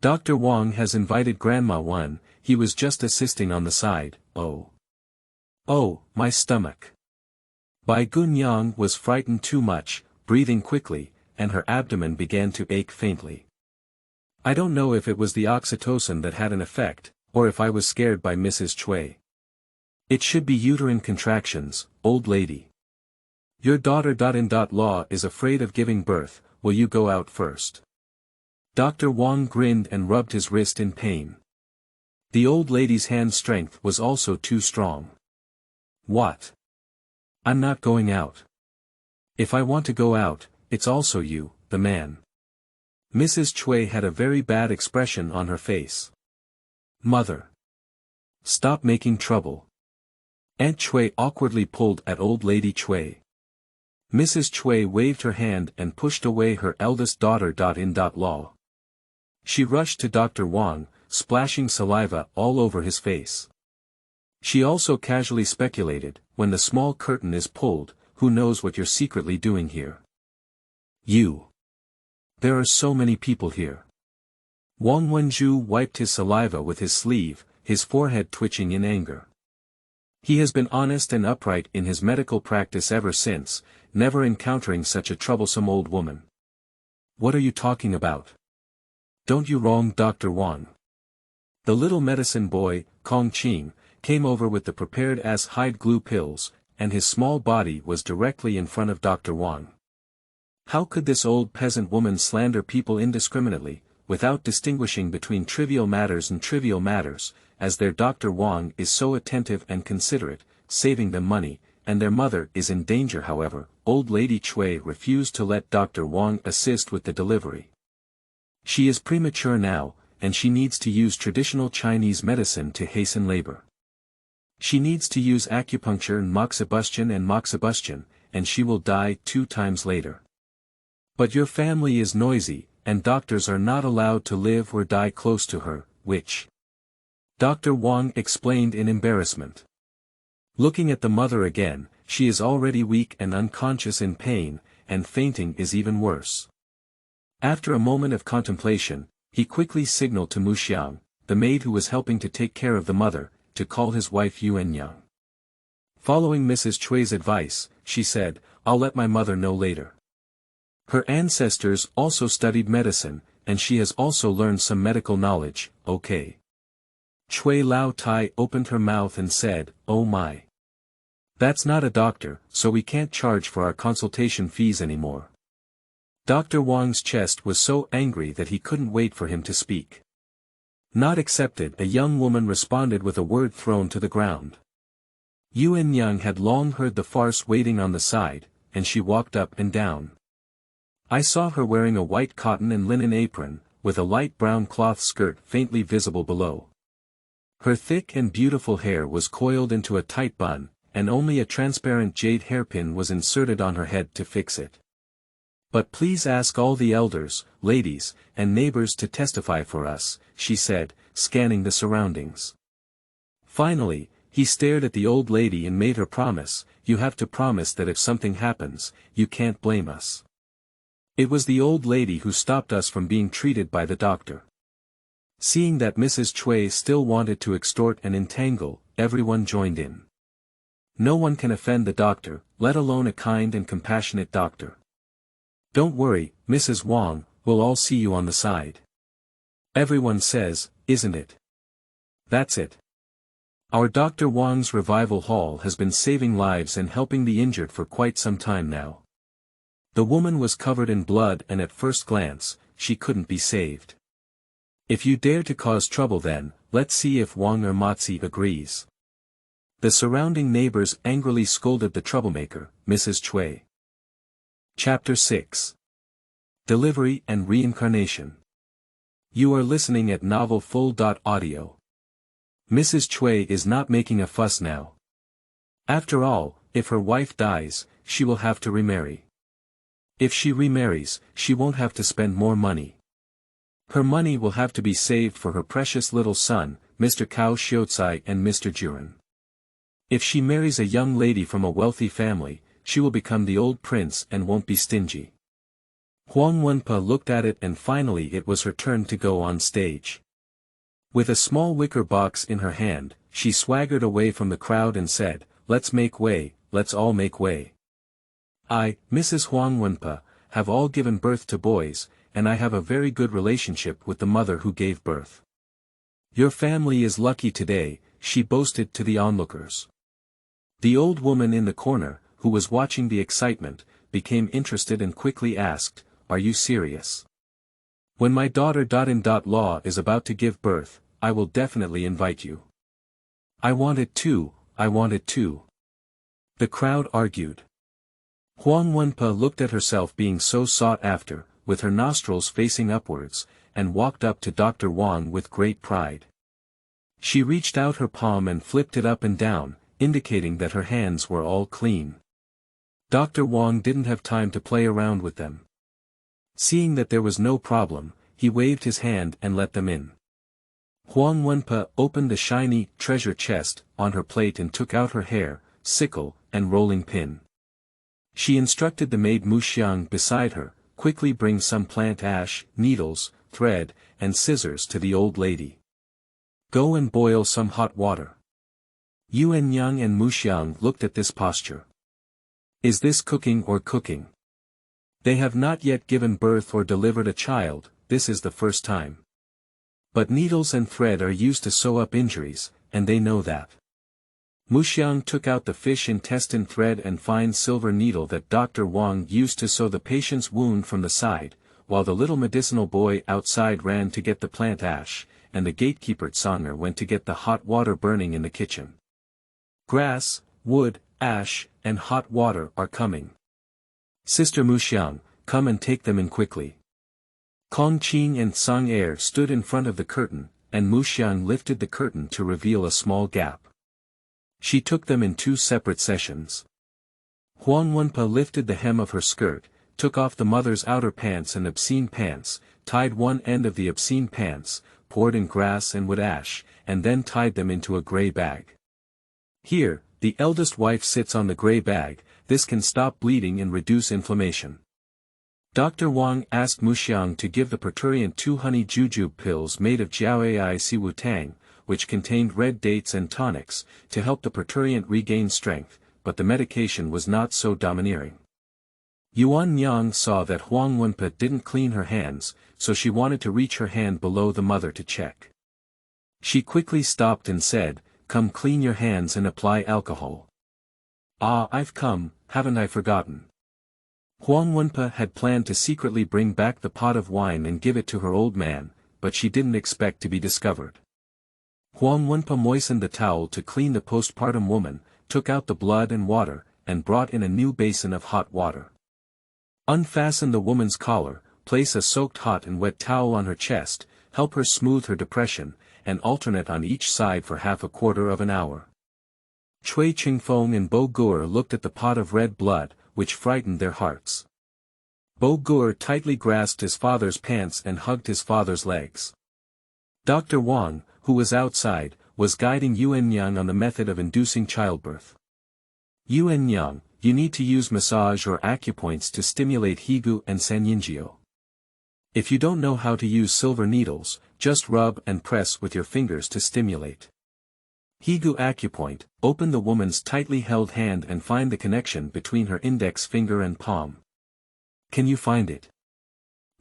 Dr. Wang has invited Grandma Wan, he was just assisting on the side, oh. Oh, my stomach!" Bai Gunyang was frightened too much, breathing quickly, and her abdomen began to ache faintly. I don't know if it was the oxytocin that had an effect, or if I was scared by Mrs. Cui. It should be uterine contractions, old lady. Your daughter-in-law is afraid of giving birth, will you go out first? Dr. Wang grinned and rubbed his wrist in pain. The old lady's hand strength was also too strong. What? I'm not going out. If I want to go out, it's also you, the man. Mrs. Cui had a very bad expression on her face. Mother! Stop making trouble. Aunt Cui awkwardly pulled at old lady Cui. Mrs. Cui waved her hand and pushed away her eldest daughter-in-law. She rushed to Dr. Wang, splashing saliva all over his face. She also casually speculated, when the small curtain is pulled, who knows what you're secretly doing here? You. There are so many people here. Wang Wenju wiped his saliva with his sleeve, his forehead twitching in anger. He has been honest and upright in his medical practice ever since, never encountering such a troublesome old woman. What are you talking about? Don't you wrong Dr. Wang. The little medicine boy, Kong Qing, came over with the prepared hide glue pills, and his small body was directly in front of Dr. Wang. How could this old peasant woman slander people indiscriminately, without distinguishing between trivial matters and trivial matters, as their Dr. Wang is so attentive and considerate, saving them money, and their mother is in danger? However, old lady Cui refused to let Dr. Wang assist with the delivery. She is premature now, and she needs to use traditional Chinese medicine to hasten labor. She needs to use acupuncture and moxibustion, and she will die 2 times later. But your family is noisy, and doctors are not allowed to live or die close to her, which Dr. Wang explained in embarrassment. Looking at the mother again, she is already weak and unconscious in pain, and fainting is even worse. After a moment of contemplation, he quickly signaled to Mu Xiang, the maid who was helping to take care of the mother, to call his wife Yuanyang. Following Mrs. Cui's advice, she said, "I'll let my mother know later." Her ancestors also studied medicine, and she has also learned some medical knowledge, okay. Cui Lao Tai opened her mouth and said, "Oh my. That's not a doctor, so we can't charge for our consultation fees anymore." Dr. Wang's chest was so angry that he couldn't wait for him to speak. "Not accepted," a young woman responded with a word thrown to the ground. Yuanyang had long heard the farce waiting on the side, and she walked up and down. I saw her wearing a white cotton and linen apron, with a light brown cloth skirt faintly visible below. Her thick and beautiful hair was coiled into a tight bun, and only a transparent jade hairpin was inserted on her head to fix it. "But please ask all the elders, ladies, and neighbors to testify for us," she said, scanning the surroundings. Finally, he stared at the old lady and made her promise, "You have to promise that if something happens, you can't blame us." It was the old lady who stopped us from being treated by the doctor. Seeing that Mrs. Cui still wanted to extort and entangle, everyone joined in. No one can offend the doctor, let alone a kind and compassionate doctor. "Don't worry, Mrs. Wang, we'll all see you on the side. Everyone says, isn't it? That's it. Our Dr. Wang's revival hall has been saving lives and helping the injured for quite some time now. The woman was covered in blood and at first glance, she couldn't be saved. If you dare to cause trouble then, let's see if Wang or Matzi agrees. The surrounding neighbors angrily scolded the troublemaker, Mrs. Cui. Chapter 6. Delivery and Reincarnation. You are listening at novelfull.audio. Mrs. Cui is not making a fuss now. After all, if her wife dies, she will have to remarry. If she remarries, she won't have to spend more money. Her money will have to be saved for her precious little son, Mr. Cao Xiaozai and Mr. Juren. If she marries a young lady from a wealthy family, she will become the old prince and won't be stingy. Huang Wenpa looked at it and finally it was her turn to go on stage. With a small wicker box in her hand, she swaggered away from the crowd and said, let's make way, let's all make way. I, Mrs. Huang Wenpa, have all given birth to boys, and I have a very good relationship with the mother who gave birth. Your family is lucky today, she boasted to the onlookers. The old woman in the corner, who was watching the excitement, became interested and quickly asked, are you serious? When my daughter Law is about to give birth, I will definitely invite you. I want it too, I want it too. The crowd argued. Huang Wenpa looked at herself being so sought after, with her nostrils facing upwards, and walked up to Dr. Wang with great pride. She reached out her palm and flipped it up and down, indicating that her hands were all clean. Dr. Wang didn't have time to play around with them. Seeing that there was no problem, he waved his hand and let them in. Huang Wenpa opened the shiny treasure chest on her plate and took out her hair, sickle, and rolling pin. She instructed the maid Muxiang beside her, quickly bring some plant ash, needles, thread, and scissors to the old lady. Go and boil some hot water. Yuan Yang and Muxiang looked at this posture. Is this cooking or cooking? They have not yet given birth or delivered a child, this is the first time. But needles and thread are used to sew up injuries, and they know that. Muxiang took out the fish intestine thread and fine silver needle that Dr. Wang used to sew the patient's wound from the side, while the little medicinal boy outside ran to get the plant ash, and the gatekeeper Tsonger went to get the hot water burning in the kitchen. Grass, wood, ash, and hot water are coming. Sister Muxiang, come and take them in quickly. Kong Qing and Tsang Er stood in front of the curtain, and Muxiang lifted the curtain to reveal a small gap. She took them in 2 separate sessions. Huang Wenpa lifted the hem of her skirt, took off the mother's outer pants and obscene pants, tied one end of the obscene pants, poured in grass and wood ash, and then tied them into a gray bag. Here, the eldest wife sits on the gray bag, this can stop bleeding and reduce inflammation. Dr. Wang asked Muxiang to give the prurient 2 honey jujube pills made of jiaoai siwu tang, which contained red dates and tonics, to help the prurient regain strength, but the medication was not so domineering. Yuan Yang saw that Huang Wenpa didn't clean her hands, so she wanted to reach her hand below the mother to check. She quickly stopped and said, come clean your hands and apply alcohol. Ah, I've come, haven't I forgotten? Huang Wenpa had planned to secretly bring back the pot of wine and give it to her old man, but she didn't expect to be discovered. Huang Wenpa moistened the towel to clean the postpartum woman, took out the blood and water, and brought in a new basin of hot water. Unfasten the woman's collar, place a soaked hot and wet towel on her chest, help her smooth her depression, and alternate on each side for half a quarter of an hour. Cui Qingfeng and Bo Gur looked at the pot of red blood, which frightened their hearts. Bo Gur tightly grasped his father's pants and hugged his father's legs. Dr. Wang, who was outside, was guiding Yuan Yang on the method of inducing childbirth. Yuan Yang, you need to use massage or acupoints to stimulate Higu and Sanyinjio. If you don't know how to use silver needles, just rub and press with your fingers to stimulate. Higu acupoint, open the woman's tightly held hand and find the connection between her index finger and palm. Can you find it?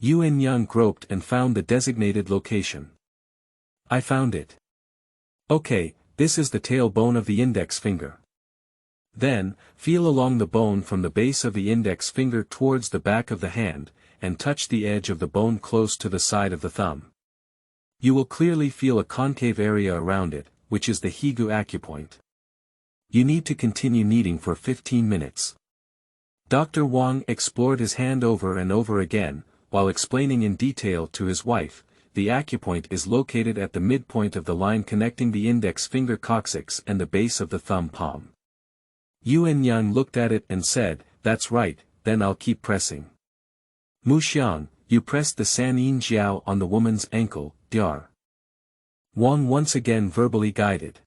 Yuan Yang groped and found the designated location. I found it. Okay, this is the tailbone of the index finger. Then, feel along the bone from the base of the index finger towards the back of the hand, and touch the edge of the bone close to the side of the thumb. You will clearly feel a concave area around it, which is the Higu acupoint. You need to continue kneading for 15 minutes. Dr. Wang explored his hand over and over again, while explaining in detail to his wife, the acupoint is located at the midpoint of the line connecting the index finger coccyx and the base of the thumb palm. Yuan Yang looked at it and said, "That's right, then I'll keep pressing." Mu Xiang, you pressed the San Yin Jiao on the woman's ankle, Dr. Wang once again verbally guided.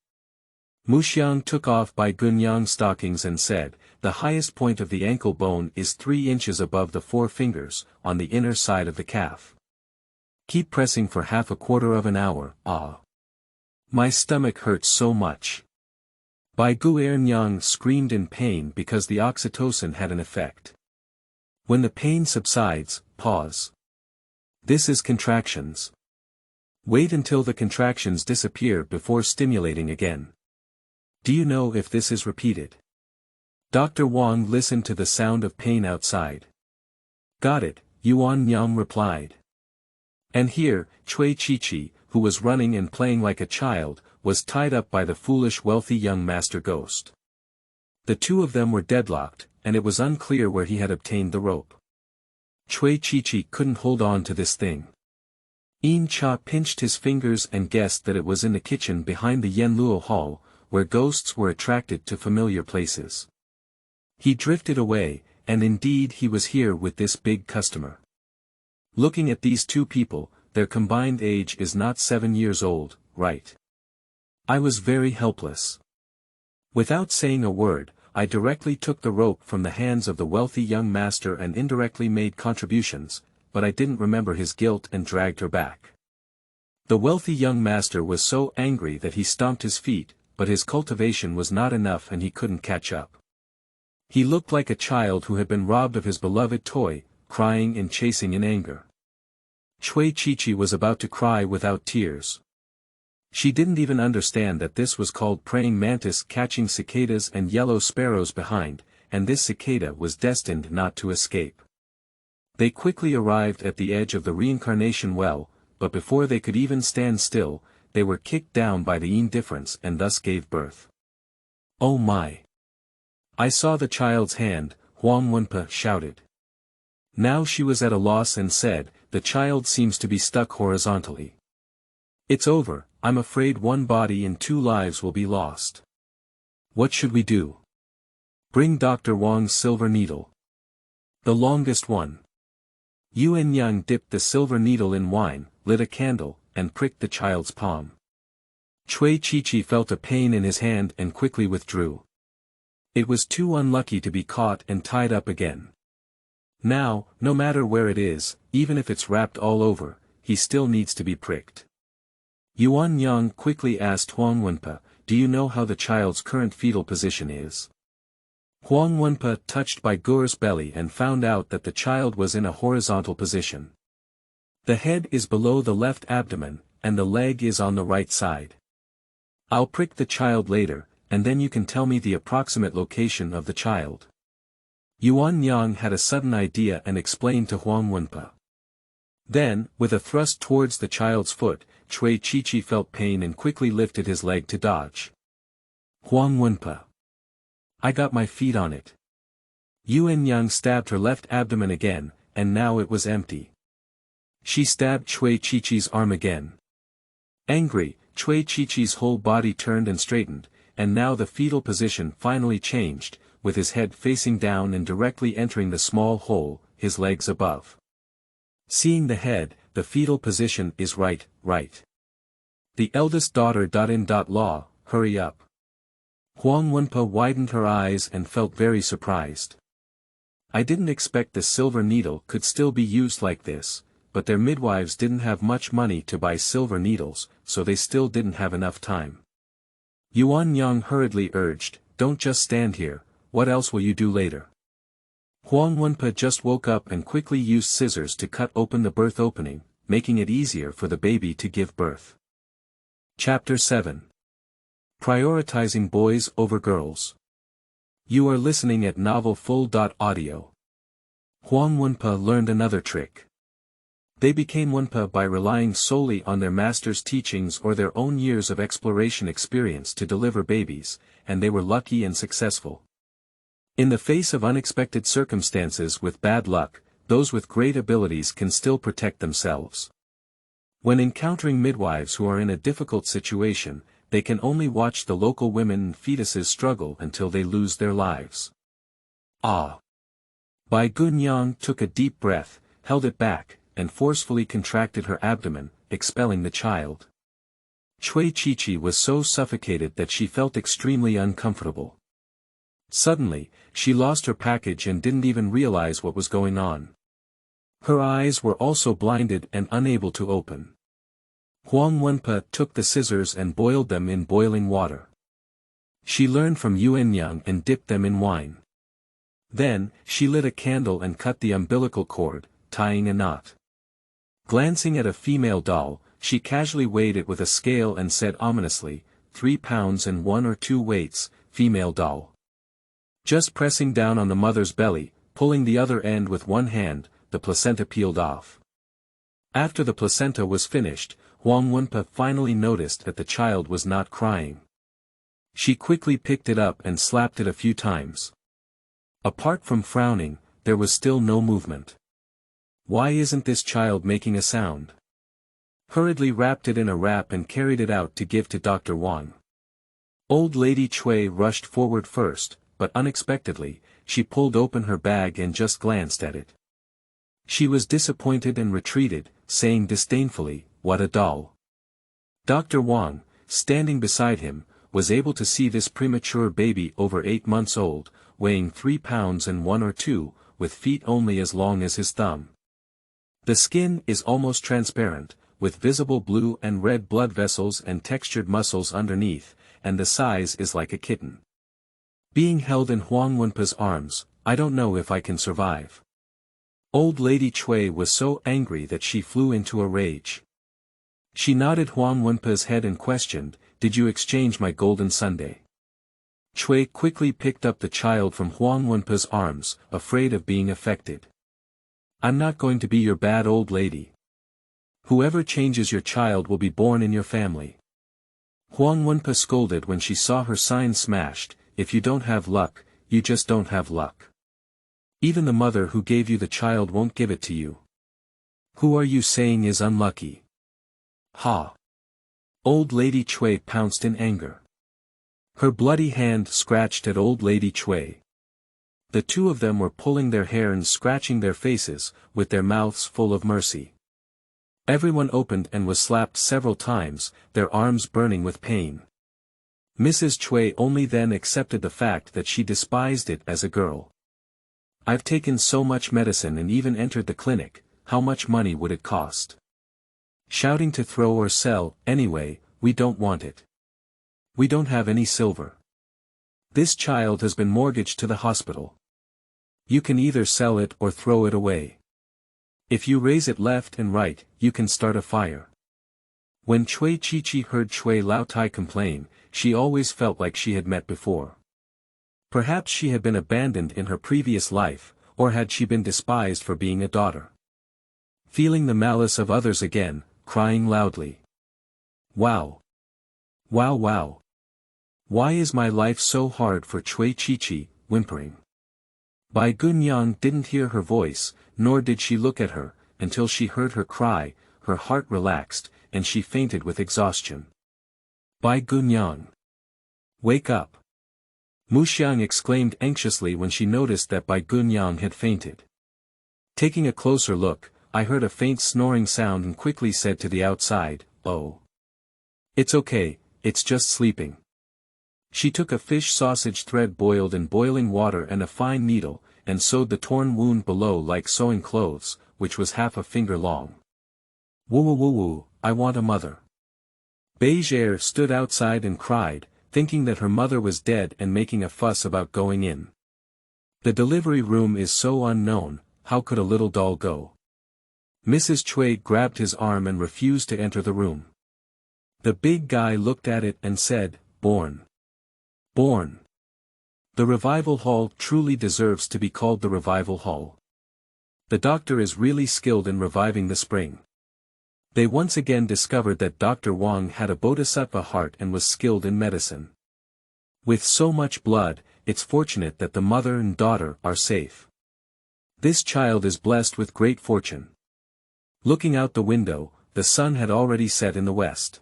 Mu Xiang took off by Gunyang stockings and said, "The highest point of the ankle bone is 3 inches above the 4 fingers, on the inner side of the calf. Keep pressing for half a quarter of an hour, ah. My stomach hurts so much." Bai Guernyang screamed in pain because the oxytocin had an effect. When the pain subsides, pause. This is contractions. Wait until the contractions disappear before stimulating again. Do you know if this is repeated? Dr. Wang listened to the sound of pain outside. Got it, Yuan Yang replied. And here, Cui Qiqi, who was running and playing like a child, was tied up by the foolish wealthy young master ghost. The two of them were deadlocked, and it was unclear where he had obtained the rope. Cui Qiqi couldn't hold on to this thing. Yin Cha pinched his fingers and guessed that it was in the kitchen behind the Yanluo Hall, where ghosts were attracted to familiar places. He drifted away, and indeed he was here with this big customer. Looking at these two people, their combined age is not 7 years old, right? I was very helpless. Without saying a word, I directly took the rope from the hands of the wealthy young master and indirectly made contributions, but I didn't remember his guilt and dragged her back. The wealthy young master was so angry that he stomped his feet, but his cultivation was not enough and he couldn't catch up. He looked like a child who had been robbed of his beloved toy, crying and chasing in anger. Cui Qiqi was about to cry without tears. She didn't even understand that this was called praying mantis catching cicadas and yellow sparrows behind, and this cicada was destined not to escape. They quickly arrived at the edge of the reincarnation well, but before they could even stand still, they were kicked down by the indifference and thus gave birth. Oh my! I saw the child's hand, Huang Wenpa shouted. Now she was at a loss and said, the child seems to be stuck horizontally. It's over, I'm afraid 1 body and 2 lives will be lost. What should we do? Bring Dr. Wang's silver needle. The longest one. Yuan Yang dipped the silver needle in wine, lit a candle, and pricked the child's palm. Cui Qiqi felt a pain in his hand and quickly withdrew. It was too unlucky to be caught and tied up again. Now, no matter where it is, even if it's wrapped all over, he still needs to be pricked. Yuan Yang quickly asked Huang Wenpa, do you know how the child's current fetal position is? Huang Wenpa touched Bai Guer's belly and found out that the child was in a horizontal position. The head is below the left abdomen, and the leg is on the right side. I'll prick the child later, and then you can tell me the approximate location of the child. Yuan Yang had a sudden idea and explained to Huang Wenpa. Then, with a thrust towards the child's foot, Cui Qiqi felt pain and quickly lifted his leg to dodge. Huang Wenpa. I got my feet on it. Yuan Yang stabbed her left abdomen again, and now it was empty. She stabbed Cui Qiqi's arm again. Angry, Cui Qiqi's whole body turned and straightened, and now the fetal position finally changed, with his head facing down and directly entering the small hole, his legs above. Seeing the head, the fetal position is right. The eldest daughter. Law, hurry up. Huang Wenpa widened her eyes and felt very surprised. I didn't expect the silver needle could still be used like this, but their midwives didn't have much money to buy silver needles, so they still didn't have enough time. Yuan Yang hurriedly urged, don't just stand here, what else will you do later? Huang Wenpa just woke up and quickly used scissors to cut open the birth opening, making it easier for the baby to give birth. Chapter 7. Prioritizing Boys Over Girls. You are listening at novelfull.audio. Huang Wenpa learned another trick. They became Wenpa by relying solely on their master's teachings or their own years of exploration experience to deliver babies, and they were lucky and successful. In the face of unexpected circumstances with bad luck, those with great abilities can still protect themselves. When encountering midwives who are in a difficult situation, they can only watch the local women and fetuses struggle until they lose their lives. Ah! Bai Gunyang took a deep breath, held it back, and forcefully contracted her abdomen, expelling the child. Cui Qiqi was so suffocated that she felt extremely uncomfortable. Suddenly, she lost her package and didn't even realize what was going on. Her eyes were also blinded and unable to open. Huang Wenpa took the scissors and boiled them in boiling water. She learned from Yuanyang and dipped them in wine. Then, she lit a candle and cut the umbilical cord, tying a knot. Glancing at a female doll, she casually weighed it with a scale and said ominously, 3 pounds and 1 or 2 weights, female doll. Just pressing down on the mother's belly, pulling the other end with one hand, the placenta peeled off. After the placenta was finished, Huang Wenpa finally noticed that the child was not crying. She quickly picked it up and slapped it a few times. Apart from frowning, there was still no movement. Why isn't this child making a sound? Hurriedly wrapped it in a wrap and carried it out to give to Dr. Wang. Old Lady Cui rushed forward first, but unexpectedly, she pulled open her bag and just glanced at it. She was disappointed and retreated, saying disdainfully, "What a doll." Dr. Wang, standing beside him, was able to see this premature baby over 8 months old, weighing 3 pounds and 1 or 2, with feet only as long as his thumb. The skin is almost transparent, with visible blue and red blood vessels and textured muscles underneath, and the size is like a kitten. Being held in Huang Wenpa's arms, I don't know if I can survive. Old Lady Cui was so angry that she flew into a rage. She nodded Huang Wenpa's head and questioned, "Did you exchange my golden sundae?" Cui quickly picked up the child from Huang Wenpa's arms, afraid of being affected. "I'm not going to be your bad old lady. Whoever changes your child will be born in your family." Huang Wenpa scolded when she saw her sign smashed, "If you don't have luck, you just don't have luck. Even the mother who gave you the child won't give it to you. Who are you saying is unlucky?" "Ha!" Old Lady Cui pounced in anger. Her bloody hand scratched at Old Lady Cui. The two of them were pulling their hair and scratching their faces, with their mouths full of mercy. Everyone opened and was slapped several times, their arms burning with pain. Mrs. Cui only then accepted the fact that she despised it as a girl. "I've taken so much medicine and even entered the clinic, how much money would it cost? Shouting to throw or sell, anyway, we don't want it. We don't have any silver. This child has been mortgaged to the hospital. You can either sell it or throw it away. If you raise it left and right, you can start a fire." When Cui Qiqi heard Cui Laotai complain, she always felt like she had met before. Perhaps she had been abandoned in her previous life, or had she been despised for being a daughter. Feeling the malice of others again, crying loudly. "Wow! Wow wow! Why is my life so hard for Cui Qiqi," whimpering. Bai Gunyang didn't hear her voice, nor did she look at her, until she heard her cry, her heart relaxed, and she fainted with exhaustion. "Bai Gunyang! Wake up!" Muxiang exclaimed anxiously when she noticed that Bai Gunyang had fainted. Taking a closer look, I heard a faint snoring sound and quickly said to the outside, "Oh. It's okay, it's just sleeping." She took a fish sausage thread boiled in boiling water and a fine needle, and sewed the torn wound below like sewing clothes, which was half a finger long. "Woo woo woo woo, I want a mother." Beijere stood outside and cried, thinking that her mother was dead and making a fuss about going in. The delivery room is so unknown, how could a little doll go? Mrs. Cui grabbed his arm and refused to enter the room. The big guy looked at it and said, "Born. Born. The revival hall truly deserves to be called the revival hall. The doctor is really skilled in reviving the spring." They once again discovered that Dr. Wang had a bodhisattva heart and was skilled in medicine. With so much blood, it's fortunate that the mother and daughter are safe. This child is blessed with great fortune. Looking out the window, the sun had already set in the west.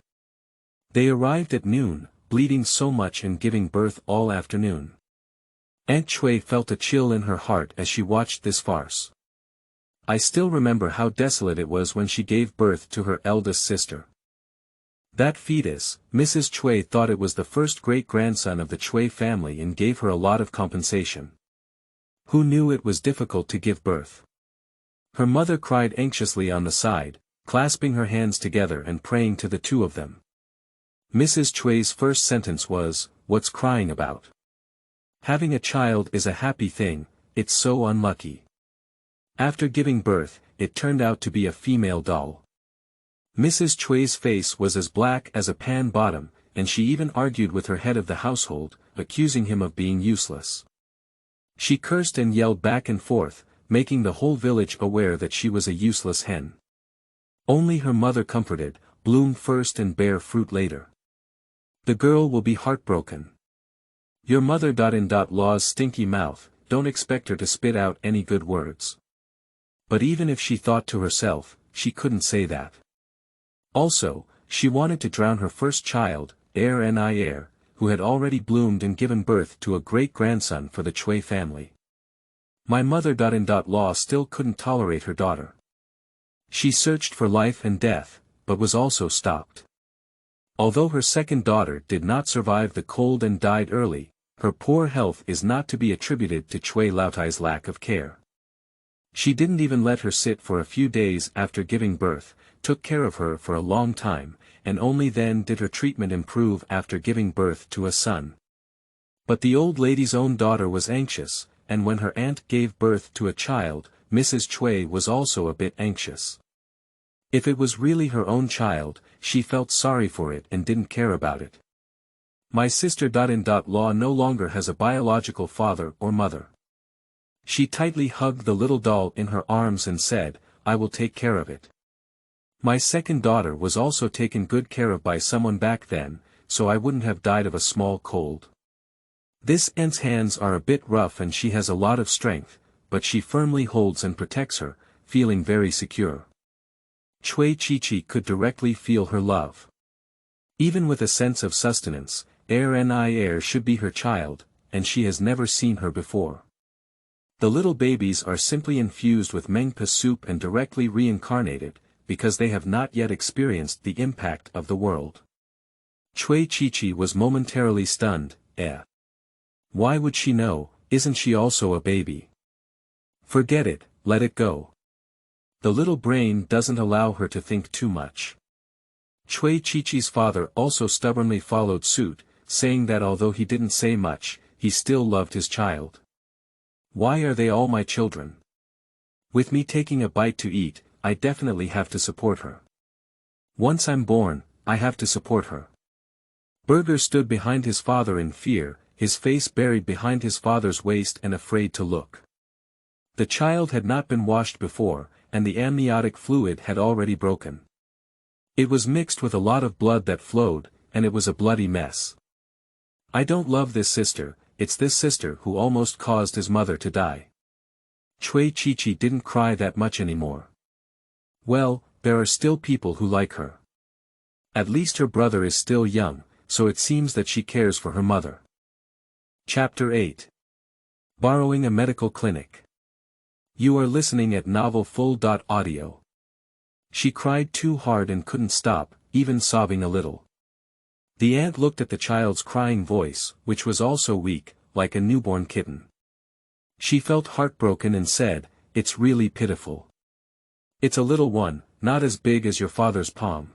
They arrived at noon, bleeding so much and giving birth all afternoon. Aunt Cui felt a chill in her heart as she watched this farce. I still remember how desolate it was when she gave birth to her eldest sister. That fetus, Mrs. Cui thought it was the first great-grandson of the Cui family and gave her a lot of compensation. Who knew it was difficult to give birth? Her mother cried anxiously on the side, clasping her hands together and praying to the two of them. Mrs. Cui's first sentence was, "What's crying about? Having a child is a happy thing, it's so unlucky." After giving birth, it turned out to be a female doll. Mrs. Cui's face was as black as a pan bottom, and she even argued with her head of the household, accusing him of being useless. She cursed and yelled back and forth, making the whole village aware that she was a useless hen. Only her mother comforted, "Bloom first and bear fruit later. The girl will be heartbroken. Your mother-in-law's stinky mouth, don't expect her to spit out any good words." But even if she thought to herself, she couldn't say that. Also, she wanted to drown her first child, heir, who had already bloomed and given birth to a great-grandson for the Cui family. My mother-in-law still couldn't tolerate her daughter. She searched for life and death, but was also stopped. Although her second daughter did not survive the cold and died early, her poor health is not to be attributed to Cui Laotai's lack of care. She didn't even let her sit for a few days after giving birth, took care of her for a long time, and only then did her treatment improve after giving birth to a son. But the old lady's own daughter was anxious, and when her aunt gave birth to a child, Mrs. Cui was also a bit anxious. If it was really her own child, she felt sorry for it and didn't care about it. My sister-in-law no longer has a biological father or mother. She tightly hugged the little doll in her arms and said, "I will take care of it." My second daughter was also taken good care of by someone back then, so I wouldn't have died of a small cold. This aunt's hands are a bit rough and she has a lot of strength, but she firmly holds and protects her, feeling very secure. Cui Qiqi could directly feel her love. Even with a sense of sustenance, heir should be her child, and she has never seen her before. The little babies are simply infused with mengpa soup and directly reincarnated, because they have not yet experienced the impact of the world. Cui Qiqi was momentarily stunned. Why would she know? Isn't she also a baby? Forget it, let it go. The little brain doesn't allow her to think too much. Cui Qiqi's father also stubbornly followed suit, saying that although he didn't say much, he still loved his child. Why are they all my children? With me taking a bite to eat, I definitely have to support her. Once I'm born, I have to support her. Burger stood behind his father in fear, his face buried behind his father's waist and afraid to look. The child had not been washed before, and the amniotic fluid had already broken. It was mixed with a lot of blood that flowed, and it was a bloody mess. I don't love this sister, it's this sister who almost caused his mother to die. Cui Qiqi didn't cry that much anymore. Well, there are still people who like her. At least her brother is still young, so it seems that she cares for her mother. Chapter 8. Borrowing a medical clinic. You are listening at novelfull.audio. She cried too hard and couldn't stop, even sobbing a little. The aunt looked at the child's crying voice, which was also weak, like a newborn kitten. She felt heartbroken and said, "It's really pitiful. It's a little one, not as big as your father's palm."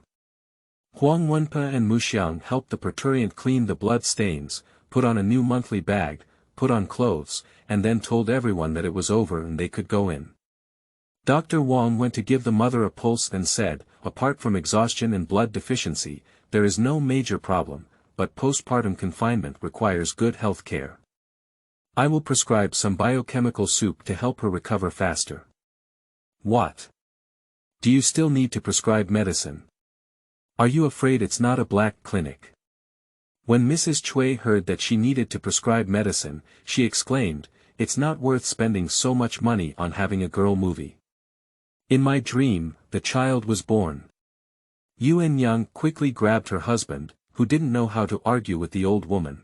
Huang Wenpa and Muxiang helped the parturient clean the blood stains, put on a new monthly bag, put on clothes, and then told everyone that it was over and they could go in. Dr. Wang went to give the mother a pulse and said, apart from exhaustion and blood deficiency, there is no major problem, but postpartum confinement requires good health care. I will prescribe some biochemical soup to help her recover faster. What? Do you still need to prescribe medicine? Are you afraid it's not a black clinic? When Mrs. Cui heard that she needed to prescribe medicine, she exclaimed, it's not worth spending so much money on having a girl movie. In my dream, the child was born. Yuan Yang quickly grabbed her husband, who didn't know how to argue with the old woman.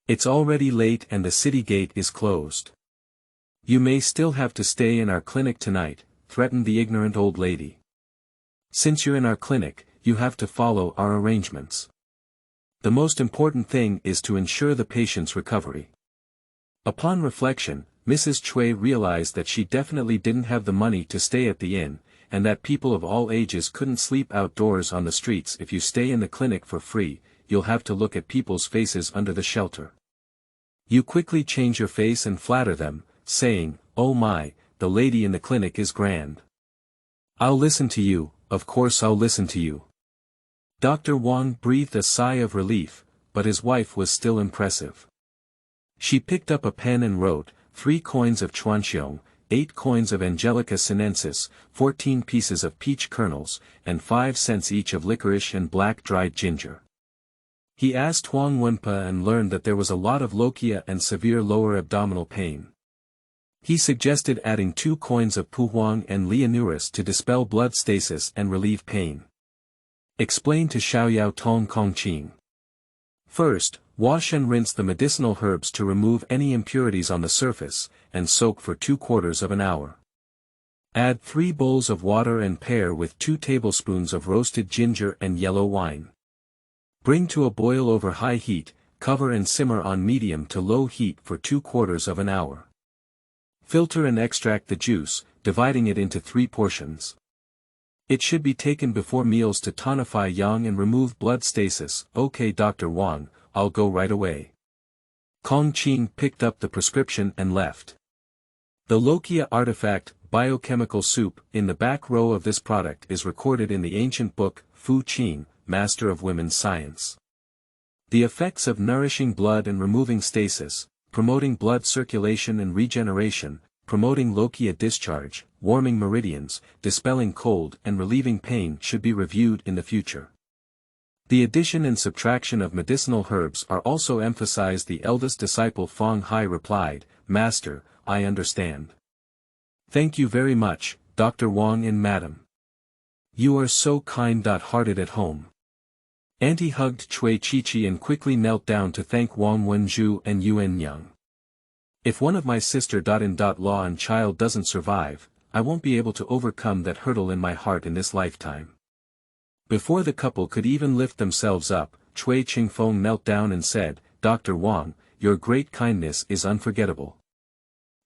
It's already late and the city gate is closed. You may still have to stay in our clinic tonight, threatened the ignorant old lady. Since you're in our clinic, you have to follow our arrangements. The most important thing is to ensure the patient's recovery. Upon reflection, Mrs. Cui realized that she definitely didn't have the money to stay at the inn, and that people of all ages couldn't sleep outdoors on the streets. If you stay in the clinic for free, you'll have to look at people's faces under the shelter. You quickly change your face and flatter them, saying, oh my, the lady in the clinic is grand. I'll listen to you, of course I'll listen to you. Dr. Wang breathed a sigh of relief, but his wife was still impressive. She picked up a pen and wrote, 3 coins of chuanxiong, 8 coins of Angelica sinensis, 14 pieces of peach kernels, and 5 cents each of licorice and black dried ginger. He asked Huang Wenpa and learned that there was a lot of lochia and severe lower abdominal pain. He suggested adding 2 coins of puhuang and lianuris to dispel blood stasis and relieve pain. Explain to Xiaoyao Tong Kong Qing. First, wash and rinse the medicinal herbs to remove any impurities on the surface, and soak for 2/4 of an hour. Add 3 bowls of water and pair with 2 tablespoons of roasted ginger and yellow wine. Bring to a boil over high heat, cover and simmer on medium to low heat for 2/4 of an hour. Filter and extract the juice, dividing it into 3 portions. It should be taken before meals to tonify yang and remove blood stasis. Okay Dr. Wang, I'll go right away. Kong Qing picked up the prescription and left. The Lochia artifact, biochemical soup, in the back row of this product is recorded in the ancient book, Fu Qing, Master of Women's Science. The effects of nourishing blood and removing stasis, promoting blood circulation and regeneration, promoting lochia discharge, warming meridians, dispelling cold and relieving pain should be reviewed in the future. The addition and subtraction of medicinal herbs are also emphasized. The eldest disciple Feng Hai replied, Master, I understand. Thank you very much, Dr. Wang and Madam. You are so kind-hearted at home. Auntie hugged Cui Qiqi and quickly knelt down to thank Wang Wenju and Yuan Yang. If one of my sister-in-law and child doesn't survive, I won't be able to overcome that hurdle in my heart in this lifetime. Before the couple could even lift themselves up, Cui Qingfeng knelt down and said, Dr. Wang, your great kindness is unforgettable.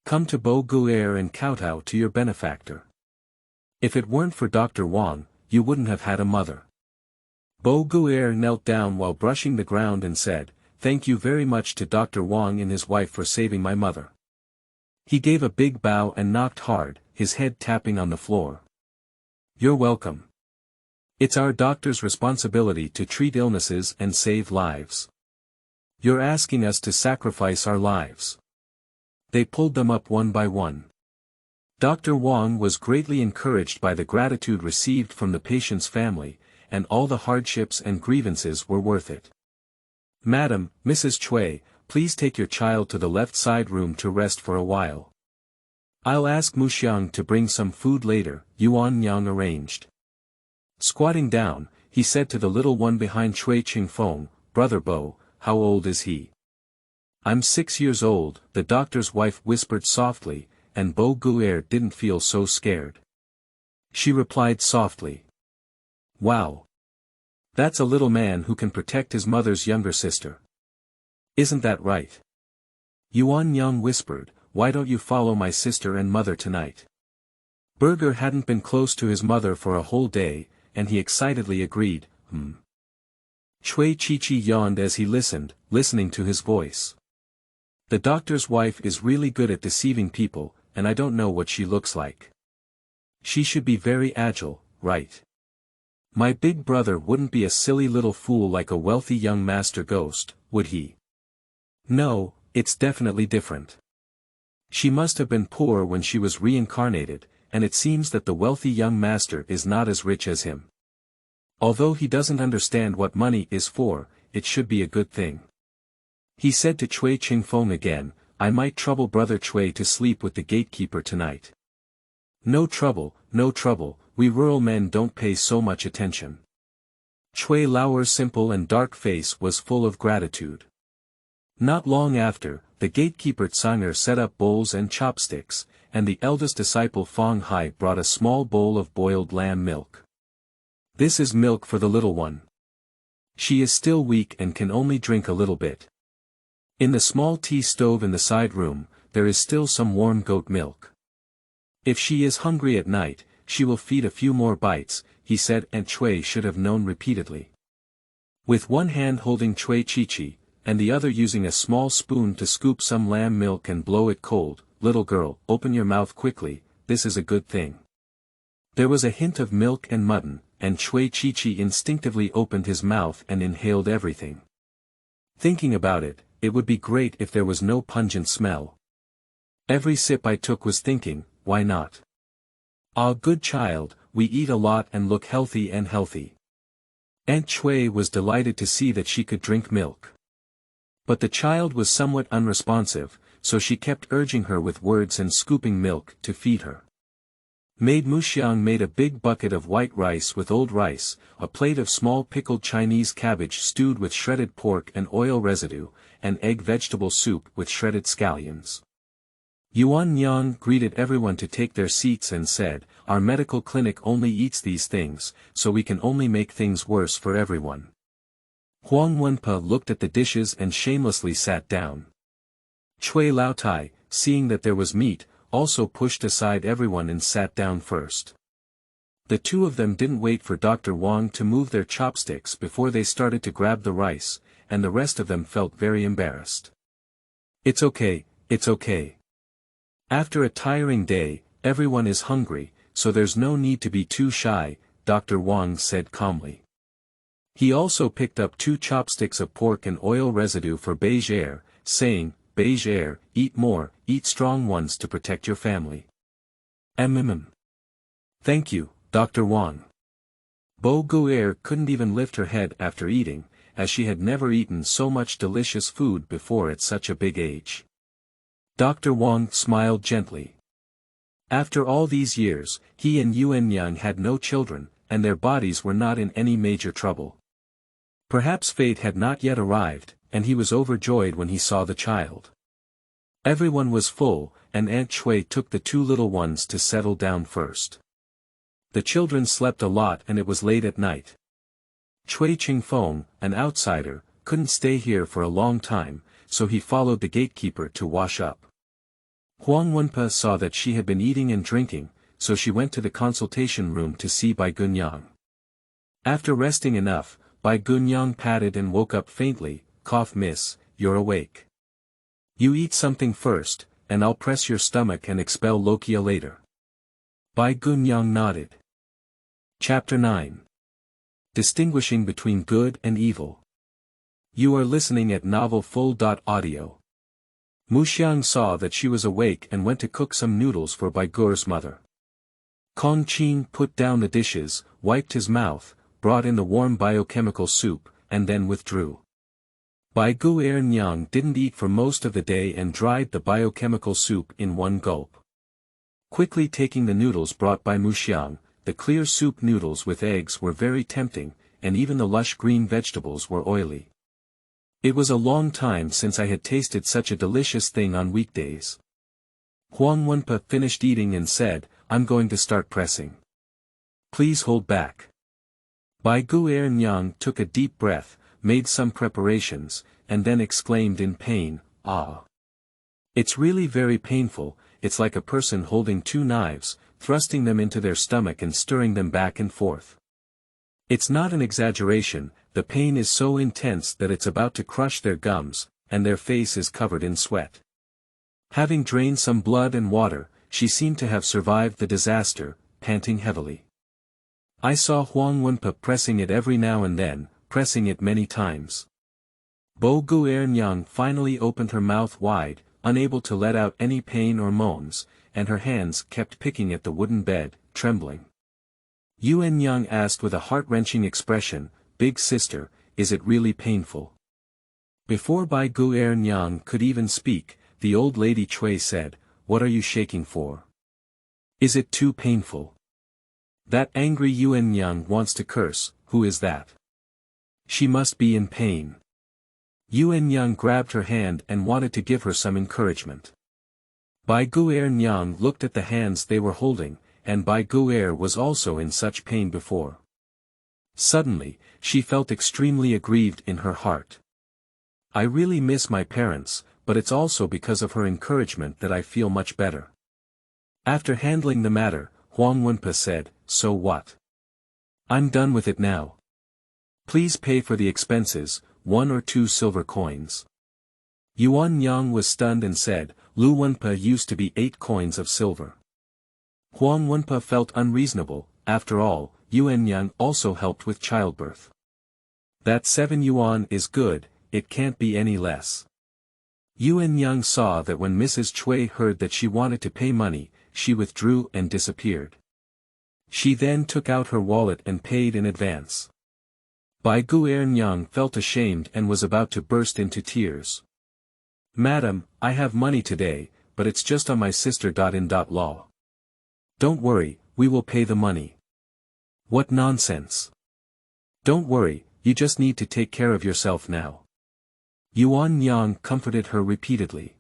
Come to Bo Guer and kowtow to your benefactor. If it weren't for Dr. Wang, you wouldn't have had a mother. Bo Guer knelt down while brushing the ground and said, Thank you very much to Dr. Wang and his wife for saving my mother. He gave a big bow and knocked hard, his head tapping on the floor. You're welcome. It's our doctor's responsibility to treat illnesses and save lives. You're asking us to sacrifice our lives. They pulled them up one by one. Dr. Wang was greatly encouraged by the gratitude received from the patient's family, and all the hardships and grievances were worth it. Madam, Mrs. Cui, please take your child to the left side room to rest for a while. I'll ask Muxiang to bring some food later, Yuan Yang arranged. Squatting down, he said to the little one behind Cui Qingfeng, Brother Bo, how old is he? I'm 6 years old, the doctor's wife whispered softly, and Bo Guer didn't feel so scared. She replied softly. Wow. That's a little man who can protect his mother's younger sister. Isn't that right? Yuan Yang whispered, Why don't you follow my sister and mother tonight? Burger hadn't been close to his mother for a whole day, and he excitedly agreed, Cui Qiqi yawned as he listened, listening to his voice. The doctor's wife is really good at deceiving people, and I don't know what she looks like. She should be very agile, right? My big brother wouldn't be a silly little fool like a wealthy young master ghost, would he? No, it's definitely different. She must have been poor when she was reincarnated, and it seems that the wealthy young master is not as rich as him. Although he doesn't understand what money is for, it should be a good thing. He said to Cui Qiqi again, I might trouble brother Cui to sleep with the gatekeeper tonight. No trouble, we rural men don't pay so much attention. Cui Lauer's simple and dark face was full of gratitude. Not long after, the gatekeeper Tsanger set up bowls and chopsticks, and the eldest disciple Feng Hai brought a small bowl of boiled lamb milk. This is milk for the little one. She is still weak and can only drink a little bit. In the small tea stove in the side room, there is still some warm goat milk. If she is hungry at night, she will feed a few more bites, he said, and Cui should have known repeatedly. With one hand holding Cui Qiqi, and the other using a small spoon to scoop some lamb milk and blow it cold, little girl, open your mouth quickly, this is a good thing. There was a hint of milk and mutton, and Cui Qiqi instinctively opened his mouth and inhaled everything. Thinking about it, it would be great if there was no pungent smell. Every sip I took was thinking, why not? Ah, good child, we eat a lot and look healthy and healthy. Aunt Cui was delighted to see that she could drink milk. But the child was somewhat unresponsive, so she kept urging her with words and scooping milk to feed her. Maid Muxiang made a big bucket of white rice with old rice, a plate of small pickled Chinese cabbage stewed with shredded pork and oil residue, and egg vegetable soup with shredded scallions. Yuan Yang greeted everyone to take their seats and said, our medical clinic only eats these things, so we can only make things worse for everyone. Huang Wenpa looked at the dishes and shamelessly sat down. Cui Laotai, seeing that there was meat, also pushed aside everyone and sat down first. The two of them didn't wait for Dr. Wang to move their chopsticks before they started to grab the rice, and the rest of them felt very embarrassed. It's okay. After a tiring day, everyone is hungry, so there's no need to be too shy, Dr. Wang said calmly. He also picked up 2 chopsticks of pork and oil residue for beige air, saying, beige air, eat more, eat strong ones to protect your family. Thank you, Dr. Wang. Bo Guer couldn't even lift her head after eating, as she had never eaten so much delicious food before at such a big age. Dr. Wang smiled gently. After all these years, he and Yuan Yang had no children, and their bodies were not in any major trouble. Perhaps fate had not yet arrived, and he was overjoyed when he saw the child. Everyone was full, and Aunt Cui took the 2 little ones to settle down first. The children slept a lot and it was late at night. Cui Qiqi, an outsider, couldn't stay here for a long time, so he followed the gatekeeper to wash up. Huang Wenpa saw that she had been eating and drinking, so she went to the consultation room to see Bai Gunyang. After resting enough, Bai Gunyang patted and woke up faintly, cough miss, you're awake. You eat something first, and I'll press your stomach and expel Lokia later. Bai Gunyang nodded. Chapter 9. Distinguishing between good and evil. You are listening at novelfull.audio. Muxiang saw that she was awake and went to cook some noodles for Bai Guer's mother. Kong Qin put down the dishes, wiped his mouth, brought in the warm biochemical soup, and then withdrew. Bai Guernyang didn't eat for most of the day and dried the biochemical soup in one gulp. Quickly taking the noodles brought by Muxiang, the clear soup noodles with eggs were very tempting, and even the lush green vegetables were oily. It was a long time since I had tasted such a delicious thing on weekdays. Huang Wenpa finished eating and said, I'm going to start pressing. Please hold back. Bai Guernyang took a deep breath, made some preparations, and then exclaimed in pain, ah. It's really very painful, it's like a person holding 2 knives, thrusting them into their stomach and stirring them back and forth. It's not an exaggeration, the pain is so intense that it's about to crush their gums, and their face is covered in sweat. Having drained some blood and water, she seemed to have survived the disaster, panting heavily. I saw Huang Wenpa pressing it every now and then, pressing it many times. Bo Guernyang finally opened her mouth wide, unable to let out any pain or moans, and her hands kept picking at the wooden bed, trembling. Yuan Yang asked with a heart-wrenching expression, "Big sister, is it really painful?" Before Bai Guernyang could even speak, the old lady Cui said, "What are you shaking for? Is it too painful? That angry Yuan Yang wants to curse, who is that? She must be in pain." Yuan Yang grabbed her hand and wanted to give her some encouragement. Bai Guernyang looked at the hands they were holding, and Bai Guer was also in such pain before. Suddenly, she felt extremely aggrieved in her heart. "I really miss my parents, but it's also because of her encouragement that I feel much better." After handling the matter, Huang Wenpa said, "So what? I'm done with it now. Please pay for the expenses, 1 or 2 silver coins." Yuan Yang was stunned and said, "Lu Wenpa used to be 8 coins of silver." Huang Wenpa felt unreasonable. After all, Yuan Yang also helped with childbirth. "That 7 yuan is good, it can't be any less." Yuan Yang saw that when Mrs. Cui heard that she wanted to pay money, she withdrew and disappeared. She then took out her wallet and paid in advance. Bai Guernyang felt ashamed and was about to burst into tears. "Madam, I have money today, but it's just on my sister.in.law. Don't worry, we will pay the money." "What nonsense. Don't worry, you just need to take care of yourself now." Yuan Yang comforted her repeatedly.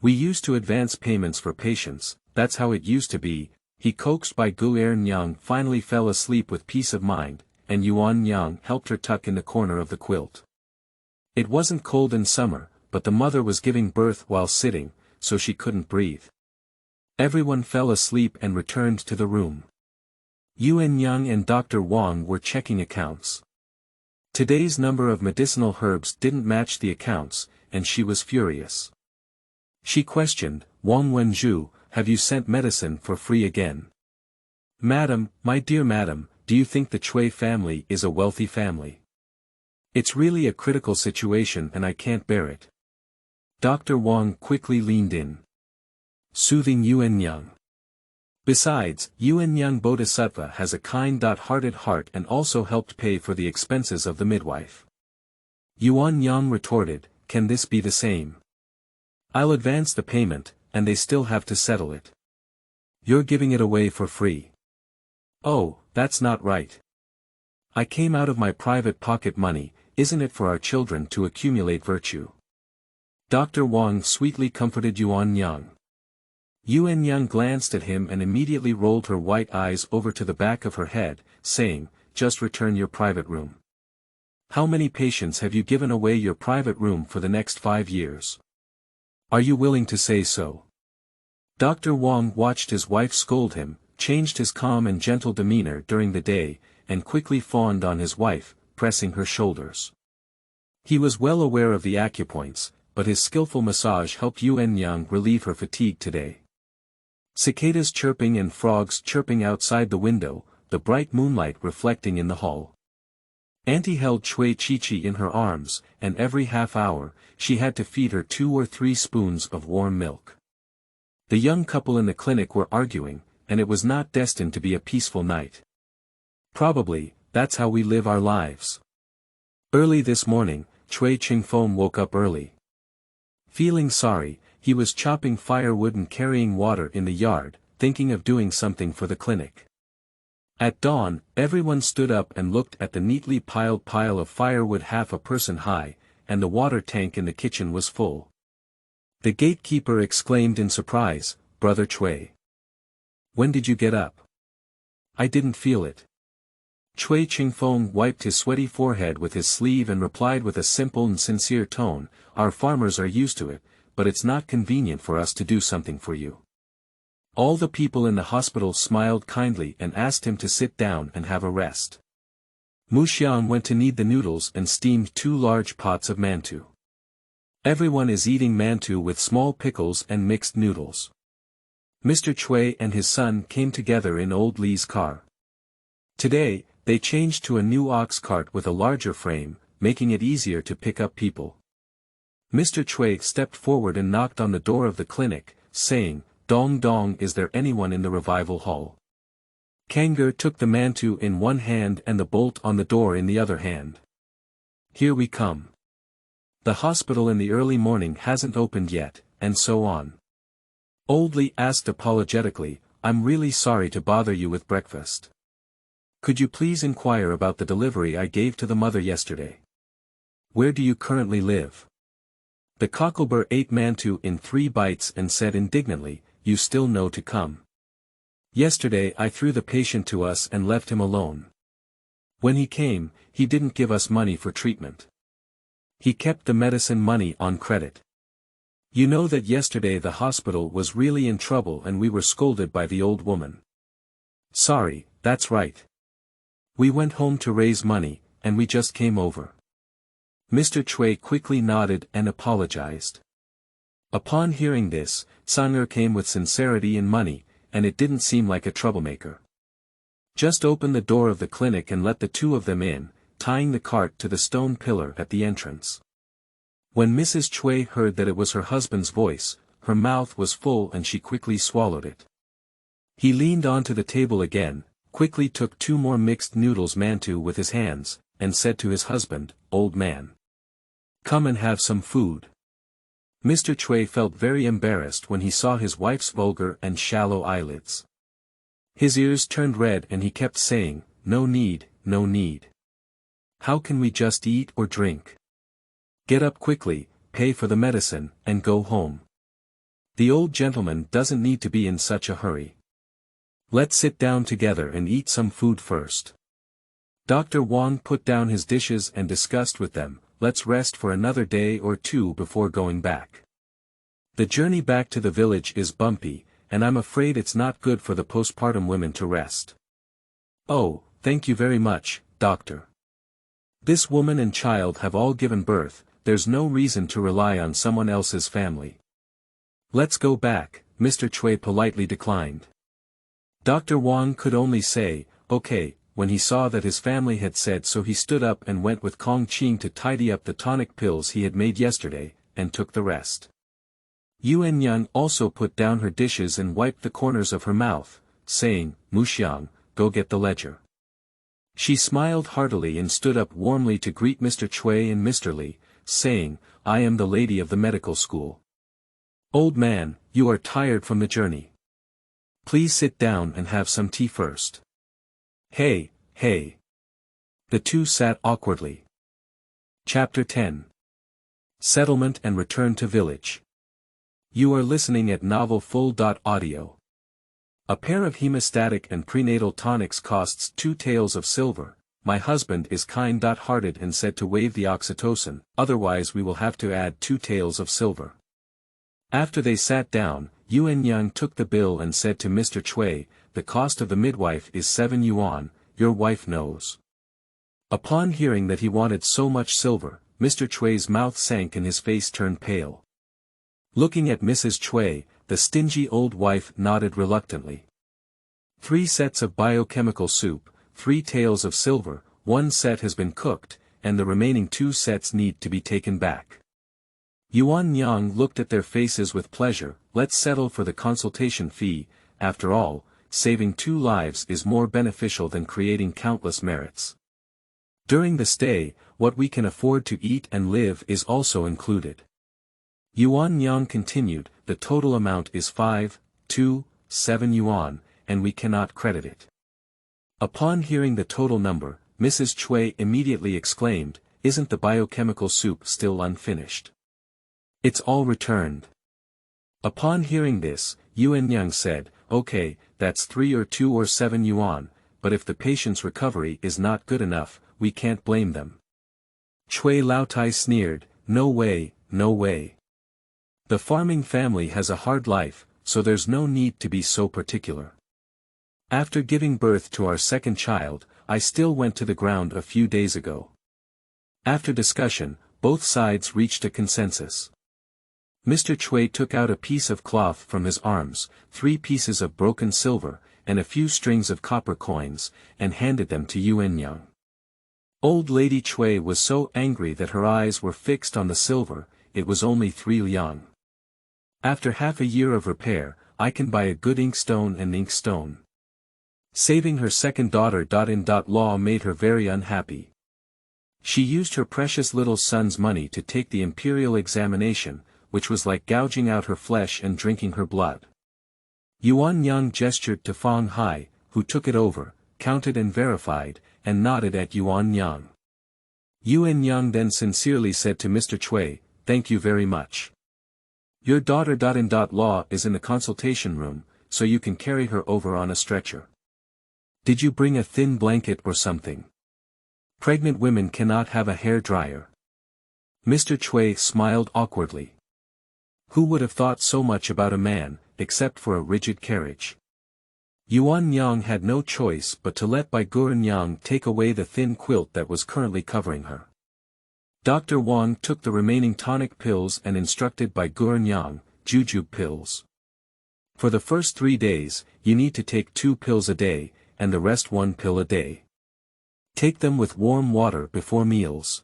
"We used to advance payments for patients, that's how it used to be." He coaxed Bai Guernyang finally fell asleep with peace of mind, and Yuan Yang helped her tuck in the corner of the quilt. It wasn't cold in summer, but the mother was giving birth while sitting, so she couldn't breathe. Everyone fell asleep and returned to the room. Yuan Yang and Dr. Wang were checking accounts. Today's number of medicinal herbs didn't match the accounts, and she was furious. She questioned, "Wang Wenju, have you sent medicine for free again?" "Madam, my dear madam, do you think the Cui family is a wealthy family? It's really a critical situation and I can't bear it." Dr. Wang quickly leaned in, soothing Yuan Yang. Besides, Yuan Yang Bodhisattva has a kind-hearted heart and also helped pay for the expenses of the midwife. Yuan Yang retorted, "Can this be the same? I'll advance the payment, and they still have to settle it. You're giving it away for free." "Oh, that's not right. I came out of my private pocket money, isn't it for our children to accumulate virtue?" Dr. Wang sweetly comforted Yuan Yang. Yuan Yang glanced at him and immediately rolled her white eyes over to the back of her head, saying, "Just return your private room. How many patients have you given away your private room for the next 5 years? Are you willing to say so?" Dr. Wang watched his wife scold him, changed his calm and gentle demeanor during the day, and quickly fawned on his wife, pressing her shoulders. He was well aware of the acupoints, but his skillful massage helped Yuan Yang relieve her fatigue today. Cicadas chirping and frogs chirping outside the window, the bright moonlight reflecting in the hall. Auntie held Cui Qiqi in her arms, and every half hour, she had to feed her 2 or 3 spoons of warm milk. The young couple in the clinic were arguing, and it was not destined to be a peaceful night. Probably, that's how we live our lives. Early this morning, Cui Qingfeng woke up early. Feeling sorry, he was chopping firewood and carrying water in the yard, thinking of doing something for the clinic. At dawn, everyone stood up and looked at the neatly piled pile of firewood half a person high, and the water tank in the kitchen was full. The gatekeeper exclaimed in surprise, "Brother Cui. When did you get up? I didn't feel it." Cui Qingfeng wiped his sweaty forehead with his sleeve and replied with a simple and sincere tone, "Our farmers are used to it, but it's not convenient for us to do something for you." All the people in the hospital smiled kindly and asked him to sit down and have a rest. Mu Xian went to knead the noodles and steamed 2 large pots of mantu. Everyone is eating mantu with small pickles and mixed noodles. Mr. Cui and his son came together in old Li's car. Today, they changed to a new ox cart with a larger frame, making it easier to pick up people. Mr. Cui stepped forward and knocked on the door of the clinic, saying, "Dong dong, is there anyone in the revival hall?" Kangar took the mantu in one hand and the bolt on the door in the other hand. "Here we come. The hospital in the early morning hasn't opened yet," and so on. Old Li asked apologetically, "I'm really sorry to bother you with breakfast. Could you please inquire about the delivery I gave to the mother yesterday? Where do you currently live?" The cocklebur ate mantu in 3 bites and said indignantly, "You still know to come. Yesterday I threw the patient to us and left him alone. When he came, he didn't give us money for treatment. He kept the medicine money on credit. You know that yesterday the hospital was really in trouble and we were scolded by the old woman." "Sorry, that's right. We went home to raise money, and we just came over." Mr. Cui quickly nodded and apologized. Upon hearing this, Sanger came with sincerity and money, and it didn't seem like a troublemaker. "Just open the door of the clinic and let the two of them in," tying the cart to the stone pillar at the entrance. When Mrs. Cui heard that it was her husband's voice, her mouth was full and she quickly swallowed it. He leaned onto the table again, quickly took 2 more mixed noodles mantu with his hands, and said to his husband, "Old man, come and have some food." Mr. Cui felt very embarrassed when he saw his wife's vulgar and shallow eyelids. His ears turned red and he kept saying, "No need, no need. How can we just eat or drink? Get up quickly, pay for the medicine, and go home. The old gentleman doesn't need to be in such a hurry. Let's sit down together and eat some food first." Dr. Wang put down his dishes and discussed with them, "Let's rest for another day or 2 before going back. The journey back to the village is bumpy, and I'm afraid it's not good for the postpartum women to rest." "Oh, thank you very much, doctor. This woman and child have all given birth, there's no reason to rely on someone else's family." "Let's go back," Mr. Cui politely declined. Dr. Wang could only say, "Okay," when he saw that his family had said so. He stood up and went with Kong Qing to tidy up the tonic pills he had made yesterday, and took the rest. Yuan Yang also put down her dishes and wiped the corners of her mouth, saying, "Muxiang, go get the ledger." She smiled heartily and stood up warmly to greet Mr. Cui and Mr. Li, saying, "I am the lady of the medical school. Old man, you are tired from the journey. Please sit down and have some tea first." "Hey, hey." The two sat awkwardly. Chapter 10. Settlement and Return to Village. You are listening at novelfull.audio. A pair of hemostatic and prenatal tonics costs 2 taels of silver. My husband is kind-hearted and said to waive the oxytocin, otherwise we will have to add 2 taels of silver. After they sat down, Yuan Yang took the bill and said to Mr. Cui, "The cost of the midwife is 7 yuan, your wife knows." Upon hearing that he wanted so much silver, Mr. Cui's mouth sank and his face turned pale. Looking at Mrs. Cui, the stingy old wife nodded reluctantly. 3 sets of biochemical soup, 3 taels of silver, 1 set has been cooked, and the remaining 2 sets need to be taken back. Yuan Yang looked at their faces with pleasure. Let's settle for the consultation fee. After all, saving 2 lives is more beneficial than creating countless merits. During the stay, what we can afford to eat and live is also included. Yuan Yang continued, the total amount is 5,2,7 yuan, and we cannot credit it. Upon hearing the total number, Mrs. Cui immediately exclaimed, "Isn't the biochemical soup still unfinished? It's all returned." Upon hearing this, Yuan Yang said, "Okay, that's 3 or 2 or 7 yuan, but if the patient's recovery is not good enough, we can't blame them." Cui Laotai sneered, "No way, no way. The farming family has a hard life, so there's no need to be so particular. After giving birth to our second child, I still went to the ground a few days ago." After discussion, both sides reached a consensus. Mr. Cui took out a piece of cloth from his arms, 3 pieces of broken silver, and a few strings of copper coins, and handed them to Yuan Yang. Old Lady Cui was so angry that her eyes were fixed on the silver. It was only 3 liang. After half a year of repair, I can buy a good inkstone and inkstone. Saving her second daughter. Law made her very unhappy. She used her precious little son's money to take the imperial examination, which was like gouging out her flesh and drinking her blood. Yuan Yang gestured to Fang Hai, who took it over, counted and verified, and nodded at Yuan Yang. Yuan Yang then sincerely said to Mr. Cui, "Thank you very much. Your daughter. Law is in the consultation room, so you can carry her over on a stretcher. Did you bring a thin blanket or something? Pregnant women cannot have a hair dryer." Mr. Cui smiled awkwardly. Who would have thought so much about a man, except for a rigid carriage? Yuan Yang had no choice but to let Bai Guren Yang take away the thin quilt that was currently covering her. Dr. Wang took the remaining tonic pills and instructed Bai Guren Yang, jujube pills. For the first 3 days, you need to take 2 pills a day, and the rest 1 pill a day. Take them with warm water before meals.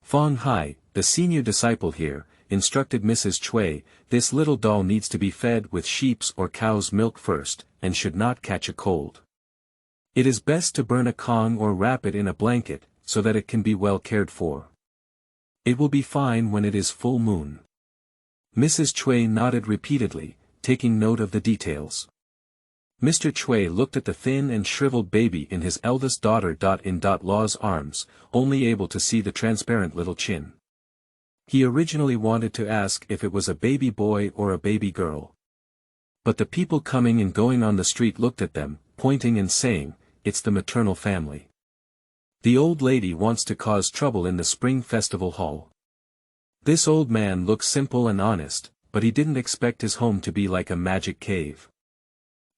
Fang Hai, the senior disciple here, instructed Mrs. Cui, this little doll needs to be fed with sheep's or cow's milk first, and should not catch a cold. It is best to burn a Kong or wrap it in a blanket, so that it can be well cared for. It will be fine when it is full moon. Mrs. Cui nodded repeatedly, taking note of the details. Mr. Cui looked at the thin and shriveled baby in his eldest daughter. Law's arms, only able to see the transparent little chin. He originally wanted to ask if it was a baby boy or a baby girl. But the people coming and going on the street looked at them, pointing and saying, "It's the maternal family. The old lady wants to cause trouble in the spring festival hall." This old man looked simple and honest, but he didn't expect his home to be like a magic cave.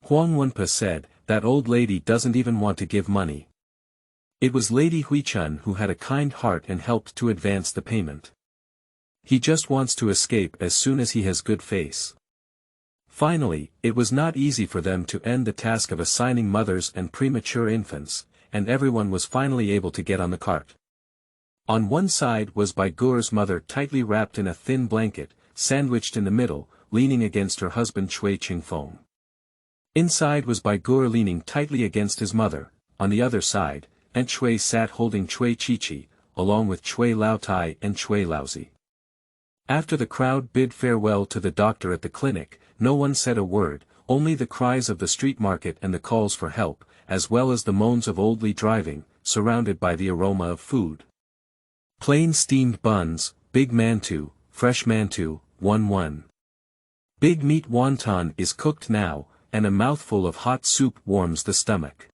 Huang Wenpa said, "That old lady doesn't even want to give money." It was Lady Huichun who had a kind heart and helped to advance the payment. He just wants to escape as soon as he has good face. Finally, it was not easy for them to end the task of assigning mothers and premature infants, and everyone was finally able to get on the cart. On one side was Bai Guer's mother tightly wrapped in a thin blanket, sandwiched in the middle, leaning against her husband Cui Qingfeng. Inside was Bai Guer leaning tightly against his mother. On the other side, Aunt Cui sat holding Cui Qiqi, along with Cui Laotai and Cui Laozi. After the crowd bid farewell to the doctor at the clinic, no one said a word, only the cries of the street market and the calls for help, as well as the moans of old Li driving, surrounded by the aroma of food. Plain steamed buns, big mantou, fresh mantou, 1-1. Big meat wonton is cooked now, and a mouthful of hot soup warms the stomach.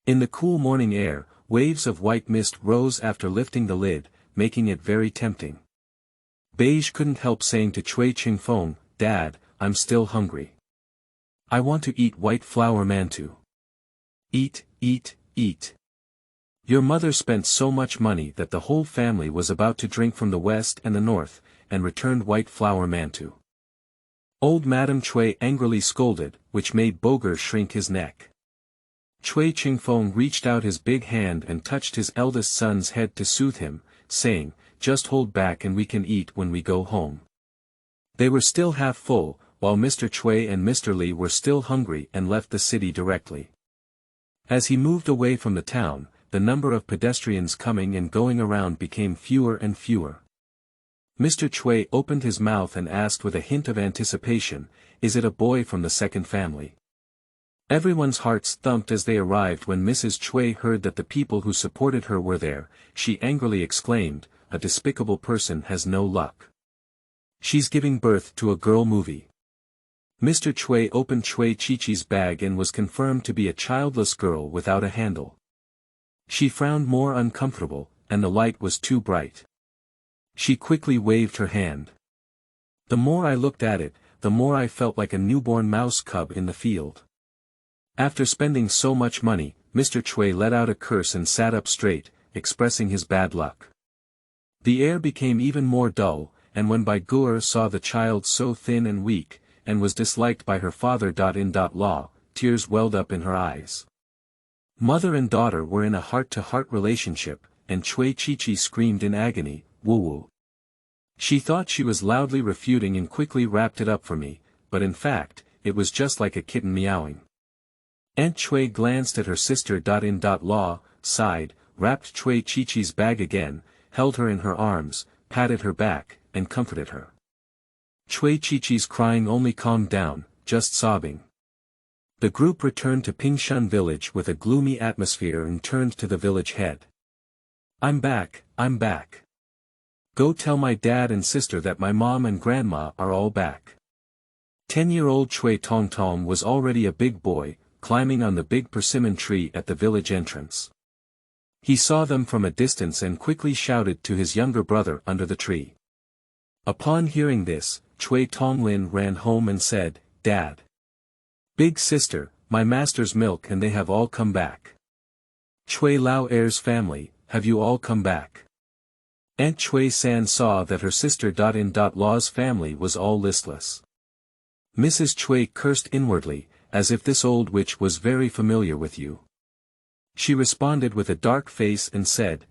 In the cool morning air, waves of white mist rose after lifting the lid, making it very tempting. Beige couldn't help saying to Cui Qingfeng, "Dad, I'm still hungry. I want to eat white flour mantou." "Eat, eat, eat. Your mother spent so much money that the whole family was about to drink from the west and the north, and returned white flour mantou." Old Madame Cui angrily scolded, which made Boger shrink his neck. Cui Qingfeng reached out his big hand and touched his eldest son's head to soothe him, saying, "Just hold back and we can eat when we go home." They were still half full, while Mr. Cui and Mr. Li were still hungry and left the city directly. As he moved away from the town, the number of pedestrians coming and going around became fewer and fewer. Mr. Cui opened his mouth and asked with a hint of anticipation, "Is it a boy from the second family?" Everyone's hearts thumped as they arrived. When Mrs. Cui heard that the people who supported her were there, she angrily exclaimed, "A despicable person has no luck. She's giving birth to a girl movie." Mr. Cui opened Cui Qiqi's bag and was confirmed to be a childless girl without a handle. She frowned more uncomfortable, and the light was too bright. She quickly waved her hand. The more I looked at it, the more I felt like a newborn mouse cub in the field. After spending so much money, Mr. Cui let out a curse and sat up straight, expressing his bad luck. The air became even more dull, and when Bai Guer saw the child so thin and weak, and was disliked by her father-in-law, tears welled up in her eyes. Mother and daughter were in a heart-to-heart relationship, and Cui Qiqi screamed in agony, "Woo-woo." She thought she was loudly refuting and quickly wrapped it up for me, but in fact, it was just like a kitten meowing. Aunt Cui glanced at her sister-in-law, sighed, wrapped Cui Qiqi's bag again, held her in her arms, patted her back, and comforted her. Cui Qiqi's crying only calmed down, just sobbing. The group returned to Pingshan village with a gloomy atmosphere and turned to the village head. "I'm back, I'm back. Go tell my dad and sister that my mom and grandma are all back." 10-year-old Cui Tongtong was already a big boy, climbing on the big persimmon tree at the village entrance. He saw them from a distance and quickly shouted to his younger brother under the tree. Upon hearing this, Cui Tonglin ran home and said, "Dad. Big sister, my master's milk and they have all come back. Cui Lao Air's family, have you all come back?" Aunt Cui San saw that her sister-in-law's family was all listless. Mrs. Cui cursed inwardly, as if this old witch was very familiar with you. She responded with a dark face and said,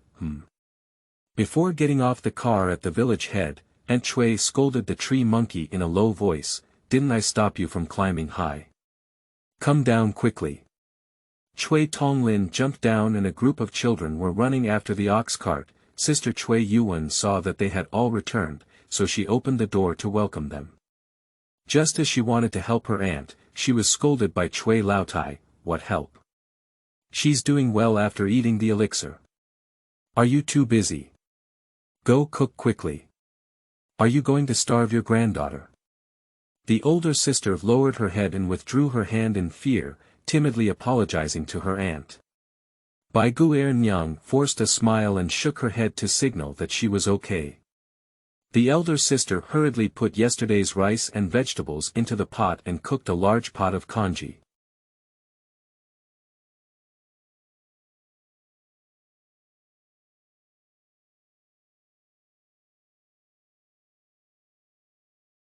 Before getting off the car at the village head, Aunt Cui scolded the tree monkey in a low voice, "Didn't I stop you from climbing high? Come down quickly." Cui Tonglin jumped down and a group of children were running after the ox cart. Sister Cui Yuan saw that they had all returned, so she opened the door to welcome them. Just as she wanted to help her aunt, she was scolded by Cui Laotai, "What help? She's doing well after eating the elixir. Are you too busy? Go cook quickly. Are you going to starve your granddaughter?" The older sister lowered her head and withdrew her hand in fear, timidly apologizing to her aunt. Bai Guer Nyang forced a smile and shook her head to signal that she was okay. The elder sister hurriedly put yesterday's rice and vegetables into the pot and cooked a large pot of congee.